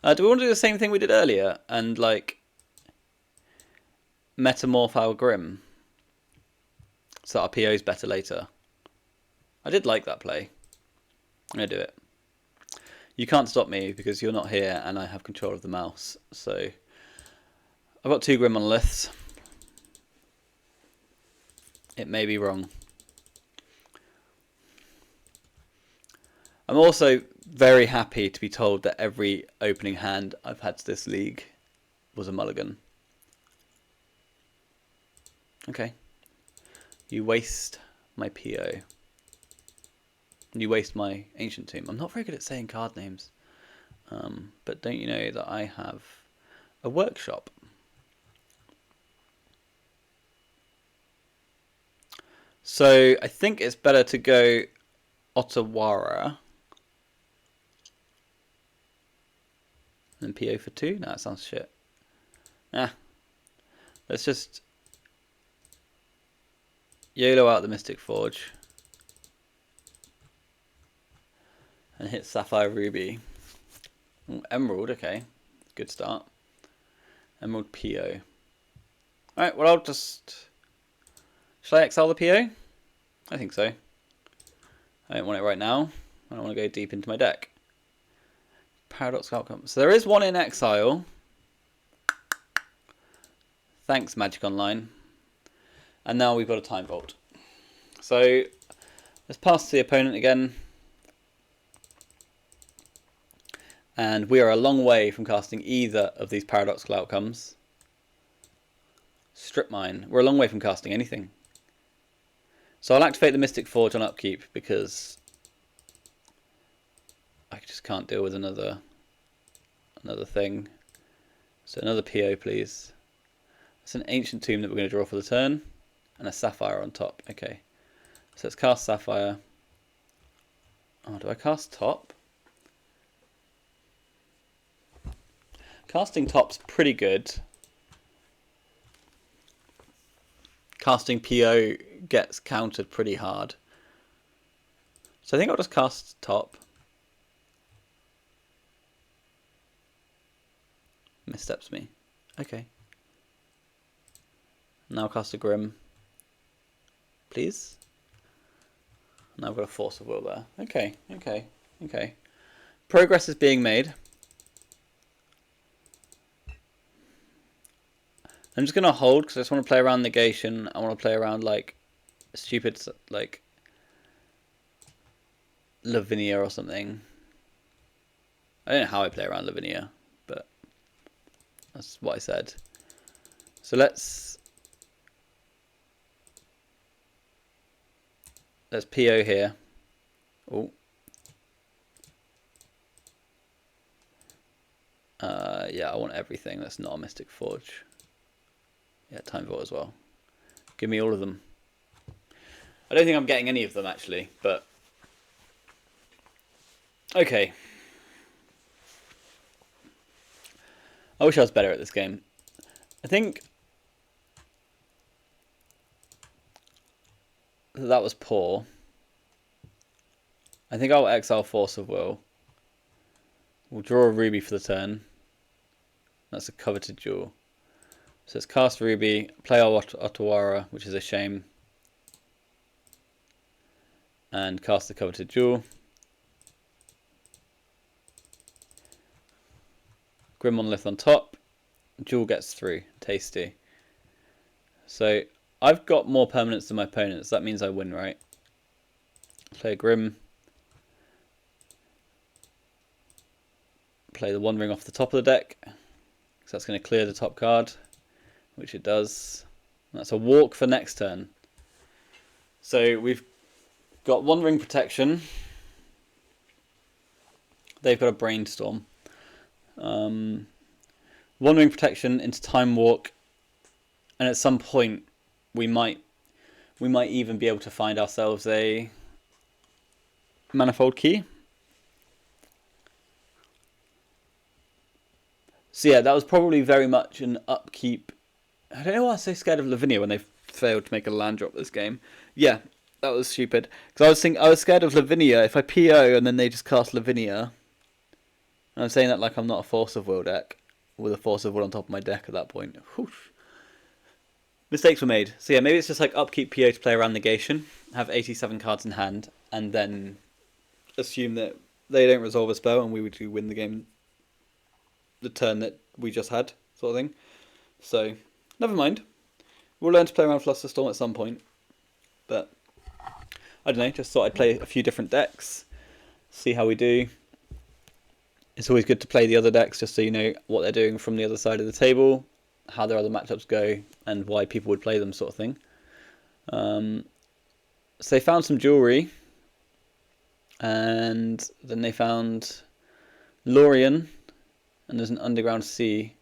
Do we want to do the same thing we did earlier and like metamorph our Grim so our PO's better later? I did like that play. I'm going to do it. You can't stop me because you're not here and I have control of the mouse. So I've got 2 Grim Monoliths. It may be wrong. I'm also very happy to be told that every opening hand I've had to this league was a mulligan. Okay. You waste my PO. You waste my Ancient Tomb. I'm not very good at saying card names. But don't you know that I have a workshop? So I think it's better to go Otawara. And PO for 2? No, that sounds shit. Let's just YOLO out the Mystic Forge. And hit Sapphire Ruby. Ooh, Emerald, okay. Good start. Emerald PO. Alright, well I'll just... Shall I exile the PO? I think so. I don't want it right now. I don't want to go deep into my deck. Paradox outcome. So there is one in exile. Thanks, Magic Online. And now we've got a Time Vault. So let's pass to the opponent again. And we are a long way from casting either of these paradoxical outcomes. Strip Mine. We're a long way from casting anything. So I'll activate the Mystic Forge on upkeep because I just can't deal with another thing. So another PO, please. It's an Ancient Tomb that we're going to draw for the turn. And a Sapphire on top. Okay. So let's cast Sapphire. Oh, do I cast top? Casting top's pretty good. Casting PO gets countered pretty hard. So I think I'll just cast top. Missteps me. Okay. Now I'll cast a Grim. Please? Now I've got a Force of Will there. Okay, okay, okay. Progress is being made. I'm just going to hold because I just want to play around negation. I want to play around like stupid like Lavinia or something. I don't know how I play around Lavinia, but that's what I said. So let's PO here. Oh. Yeah, I want everything that's not a Mystic Forge. Yeah, Time Vault as well. Give me all of them. I don't think I'm getting any of them actually, but okay. I wish I was better at this game. I think that was poor. I think I'll exile Force of Will. We'll draw a ruby for the turn. That's a coveted jewel. So it's cast ruby, play our Otawara, which is a shame, and cast the coveted jewel. Grim Monolith on top. Jewel gets through. Tasty. So I've got more permanents than my opponents. That means I win, right? Play a Grim. Play the One Ring off the top of the deck. So that's going to clear the top card, which it does. That's a walk for next turn. So we've got One Ring protection. They've got a Brainstorm. One Ring protection into Time Walk, and at some point we might even be able to find ourselves a Manifold Key. So yeah, that was probably very much an upkeep. I don't know why I'm so scared of Lavinia when they failed to make a land drop this game. Yeah, that was stupid. Because I was scared of Lavinia. If I PO and then they just cast Lavinia, and I'm saying that like I'm not a Force of Will deck with a Force of Will on top of my deck at that point. Whoosh. Mistakes were made. So yeah, maybe it's just like upkeep PO to play around negation, have 87 cards in hand, and then assume that they don't resolve a spell and we would win the game the turn that we just had, sort of thing. So, never mind. We'll learn to play around Flusterstorm at some point. But, I don't know, just thought I'd play a few different decks, see how we do. It's always good to play the other decks just so you know what they're doing from the other side of the table, how their other matchups go, and why people would play them, sort of thing. So they found some jewelry, and then they found Lorien, and there's an underground sea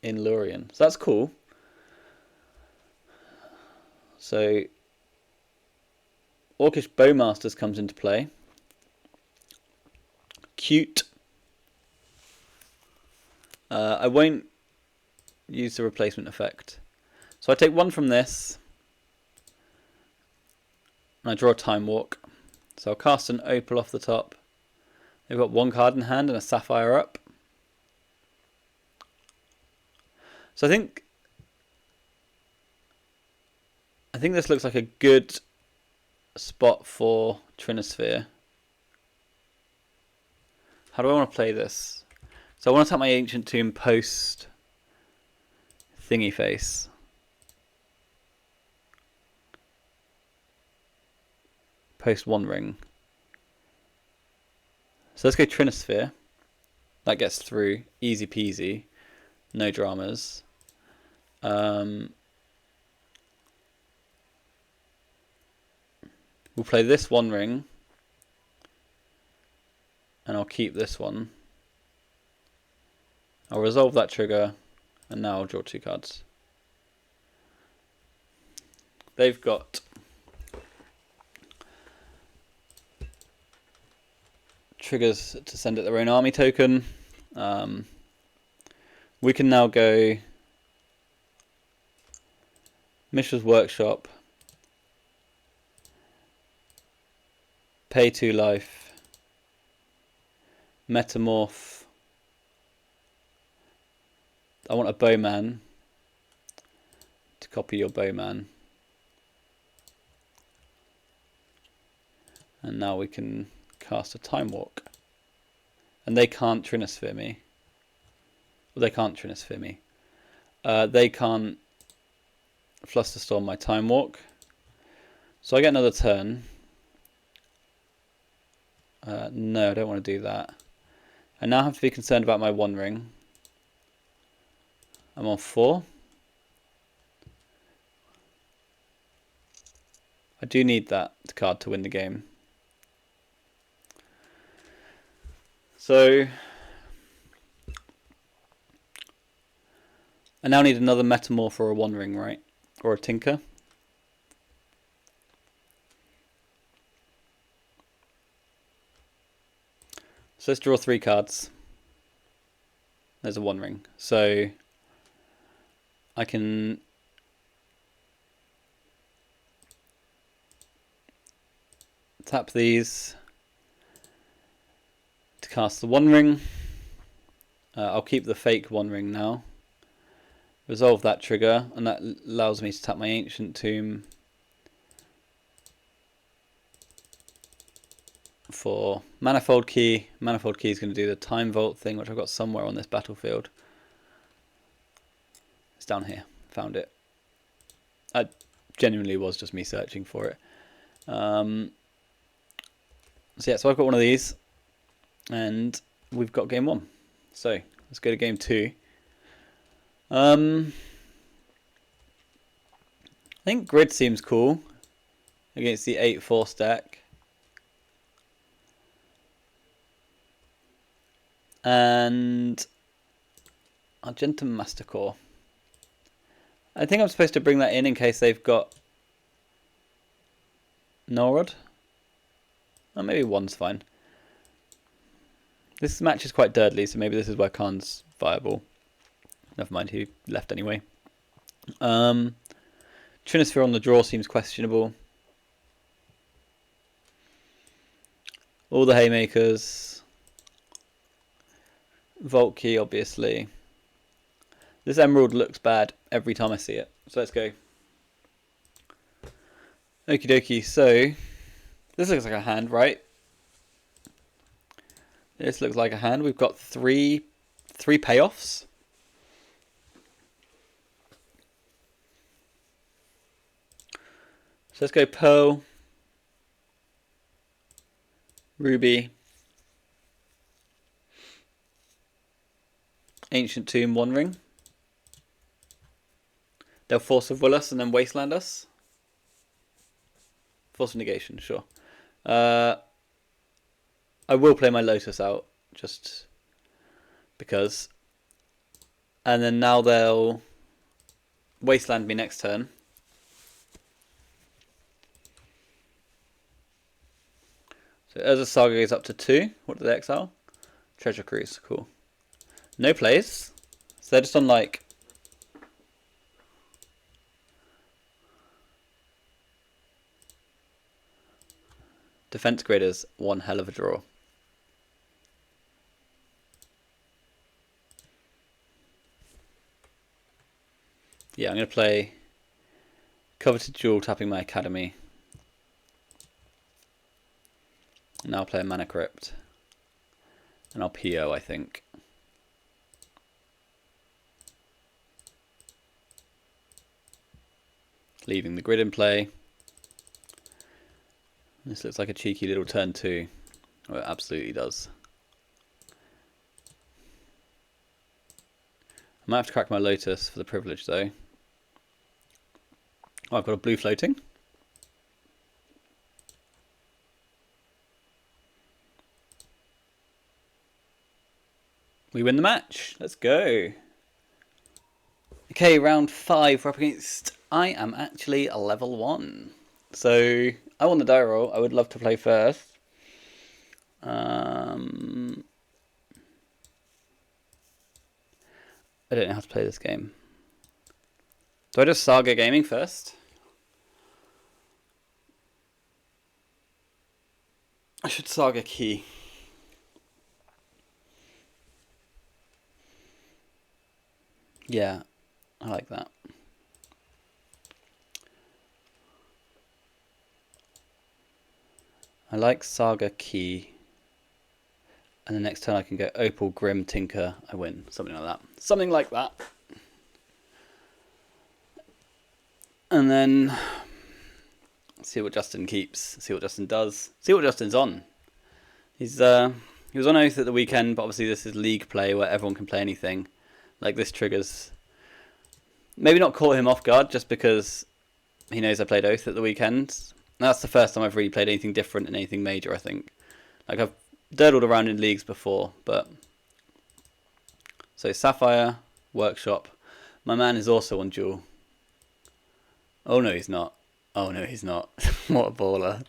in Lorien. So that's cool. So Orcish Bowmasters comes into play. Cute. I won't use the replacement effect. So I take one from this, and I draw a Time Walk. So I'll cast an Opal off the top. They've got one card in hand and a Sapphire up. So I think this looks like a good spot for Trinisphere. How do I want to play this? So I want to tap my Ancient Tomb post Thingy Face. Post One Ring. So let's go Trinisphere. That gets through. Easy peasy. No dramas. We'll play this One Ring, and I'll keep this one. I'll resolve that trigger, and now I'll draw two cards. They've got triggers to send it their own army token. We can now go Mishra's Workshop, pay 2 life, Metamorph. I want a Bowman to copy your Bowman. And now we can cast a Time Walk. And they can't Trinisphere me. Well, they can't Trinisphere me. They can't Flusterstorm my Time Walk. So I get another turn. No, I don't want to do that. I now have to be concerned about my One Ring. I'm on 4. I do need that card to win the game. So I now need another Metamorph or a One Ring, right? Or a Tinker. So let's draw 3 cards. there's a One Ring. So I can tap these to cast the One Ring. I'll keep the fake One Ring now. Resolve that trigger, and that allows me to tap my Ancient Tomb for Manifold Key. Manifold Key is going to do the Time Vault thing, which I've got somewhere on this battlefield. It's down here. Found it. I genuinely was just me searching for it. So yeah, so I've got one of these, and we've got game 1. So let's go to game 2. I think Grid seems cool against the 8-4 stack. And Argentum Mastercore. I think I'm supposed to bring that in case they've got Norod. Oh, maybe 1's fine. This match is quite dirtly, so maybe this is why Khan's viable. Never mind, he left anyway. Trinisphere on the draw seems questionable. All the haymakers. Vault Key, obviously. This emerald looks bad every time I see it. So let's go. Okie dokie, so this looks like a hand, right? This looks like a hand. We've got three payoffs. So let's go Pearl, Ruby, Ancient Tomb, One Ring. They'll Force of Will us and then Wasteland us. Force of Negation, sure. I will play my Lotus out, just because. And then now they'll Wasteland me next turn. So Urza Saga goes up to 2. What do they exile? Treasure Cruise, cool. No plays. So they're just on like... Defense Graders, one hell of a draw. Yeah, I'm going to play Coveted Jewel, tapping my Academy. And I'll play a Mana Crypt. And I'll PO, I think. Leaving the Grid in play. This looks like a cheeky little turn 2. Oh, it absolutely does. I might have to crack my Lotus for the privilege though. Oh, I've got a blue floating. We win the match. Let's go. Okay, round 5. We're up against... I am actually a level 1. So, I won the die roll. I would love to play first. I don't know how to play this game. Do I just Saga Gaming first? I should Saga Key. Yeah, I like that. I like Saga Key. And the next turn I can go Opal, Grim, Tinker, I win. Something like that. Something like that. And then see what Justin keeps. See what Justin does. See what Justin's on. He was on Oath at the weekend, but obviously this is league play where everyone can play anything. Like this triggers... Maybe not caught him off guard just because he knows I played Oath at the weekend. That's the first time I've really played anything different and anything major, I think. Like I've dirtled around in leagues before, but... So Sapphire, Workshop. My man is also on Duel. Oh no, he's not. Oh no, he's not. What a baller.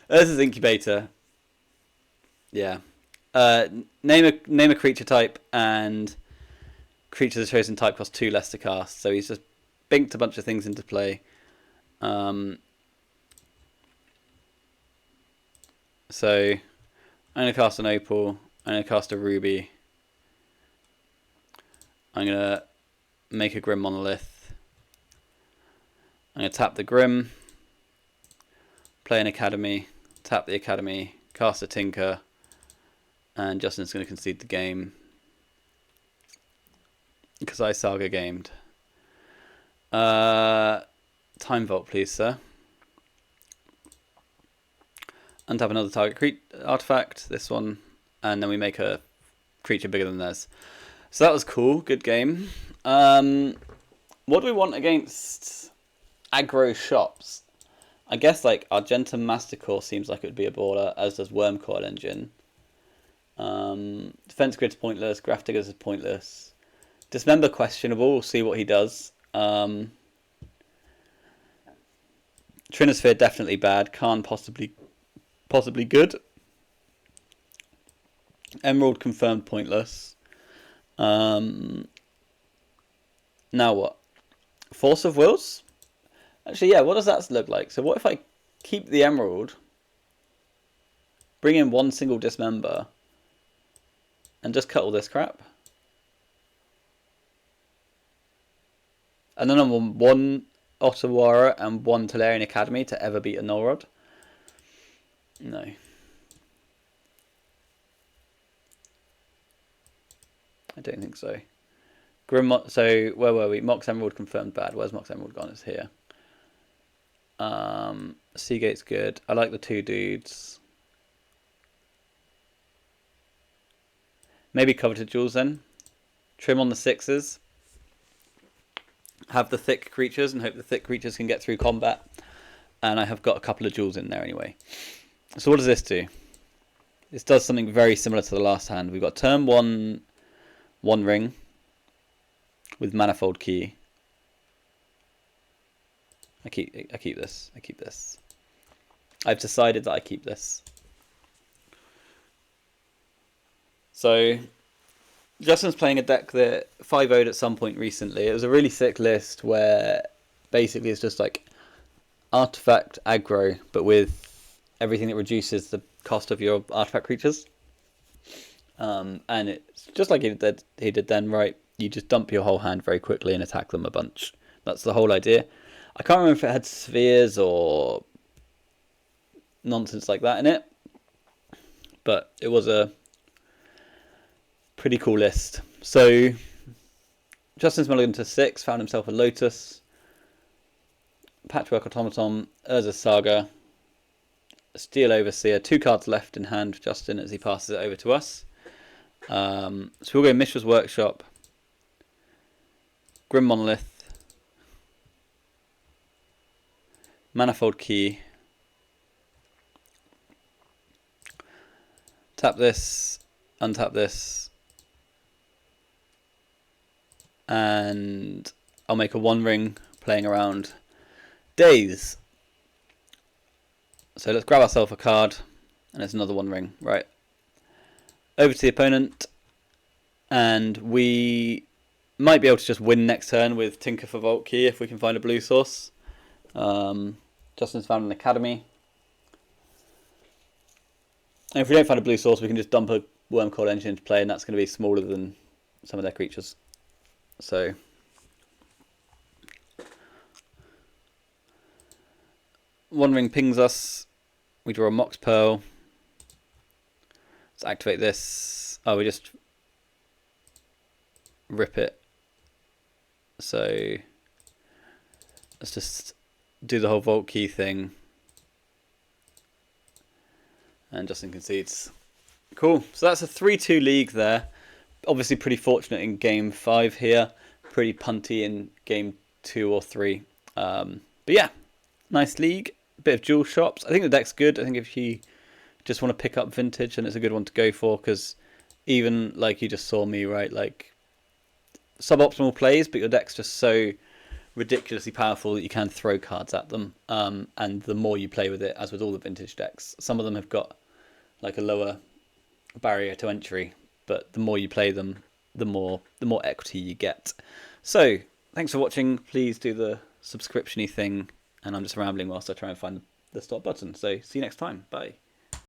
Urza's Incubator. Yeah. Name a creature type and creatures of chosen type cost 2 less to cast. So he's just binked a bunch of things into play. So I'm going to cast an opal. I'm going to cast a ruby. I'm going to make a Grim Monolith. I'm going to tap the Grim. Play an Academy. Tap the Academy. Cast a Tinker. And Justin's going to concede the game. Because I Saga gamed. Time Vault, please, sir. Untap another target artifact, this one, and then we make a creature bigger than theirs. So that was cool, good game. What do we want against aggro shops? I guess like Argentum Masticore seems like it would be a baller, as does Wormcoil Engine. Defense Grid's pointless, Graph Diggers is pointless. Dismember questionable, we'll see what he does. Trinosphere definitely bad, Khan possibly good. Emerald confirmed pointless. Now what? Force of Wills? Actually, yeah, what does that look like? So what if I keep the Emerald, bring in one single Dismember, and just cut all this crap? And then I want one Ottawara and one Tolarian Academy to ever beat a Null Rod? No. I don't think so. So where were we? Mox Emerald confirmed bad. Where's Mox Emerald gone? It's here. Seagate's good. I like the two dudes. Maybe Coveted Jewels then. Trim on the 6s. Have the thick creatures and hope the thick creatures can get through combat. And I have got a couple of jewels in there anyway. So what does this do? This does something very similar to the last hand. We've got turn 1 ring with Manifold Key. I keep this. I've decided that I keep this. So Justin's playing a deck that 5-0'd at some point recently. It was a really sick list where basically it's just like artifact aggro, but with everything that reduces the cost of your artifact creatures. And it's just like he did then, right? You just dump your whole hand very quickly and attack them a bunch. That's the whole idea. I can't remember if it had spheres or nonsense like that in it, but it was a pretty cool list. So Justin's mulligan to 6, found himself a Lotus, Patchwork Automaton, Urza's Saga, Steel Overseer, 2 cards left in hand for Justin as he passes it over to us. So we'll go Mishra's Workshop, Grim Monolith, Manifold Key, tap this, untap this, and I'll make a 1-ring playing around Daze. So let's grab ourselves a card, and it's another 1-ring, right? Over to the opponent, and we might be able to just win next turn with Tinker for Vault Key if we can find a blue source. Justin's found an Academy. And if we don't find a blue source, we can just dump a Wormcoil Engine into play, and that's going to be smaller than some of their creatures. So One Ring pings us. We draw a Mox Pearl. Let's activate this. Oh, we just rip it. So let's just do the whole Vault Key thing. And Justin concedes. Cool. So that's a 3-2 league there. Obviously pretty fortunate in game 5 here. Pretty punty in game 2 or 3. But yeah, nice league. Bit of dual shops. I think the deck's good. I think if you just want to pick up vintage, then it's a good one to go for, because even like you just saw me, right, like suboptimal plays, but your deck's just so ridiculously powerful that you can throw cards at them. And the more you play with it, as with all the vintage decks, some of them have got like a lower barrier to entry, but the more you play them, the more equity you get. So thanks for watching. Please do the subscription-y thing, and I'm just rambling whilst I try and find the stop button. So see you next time. Bye.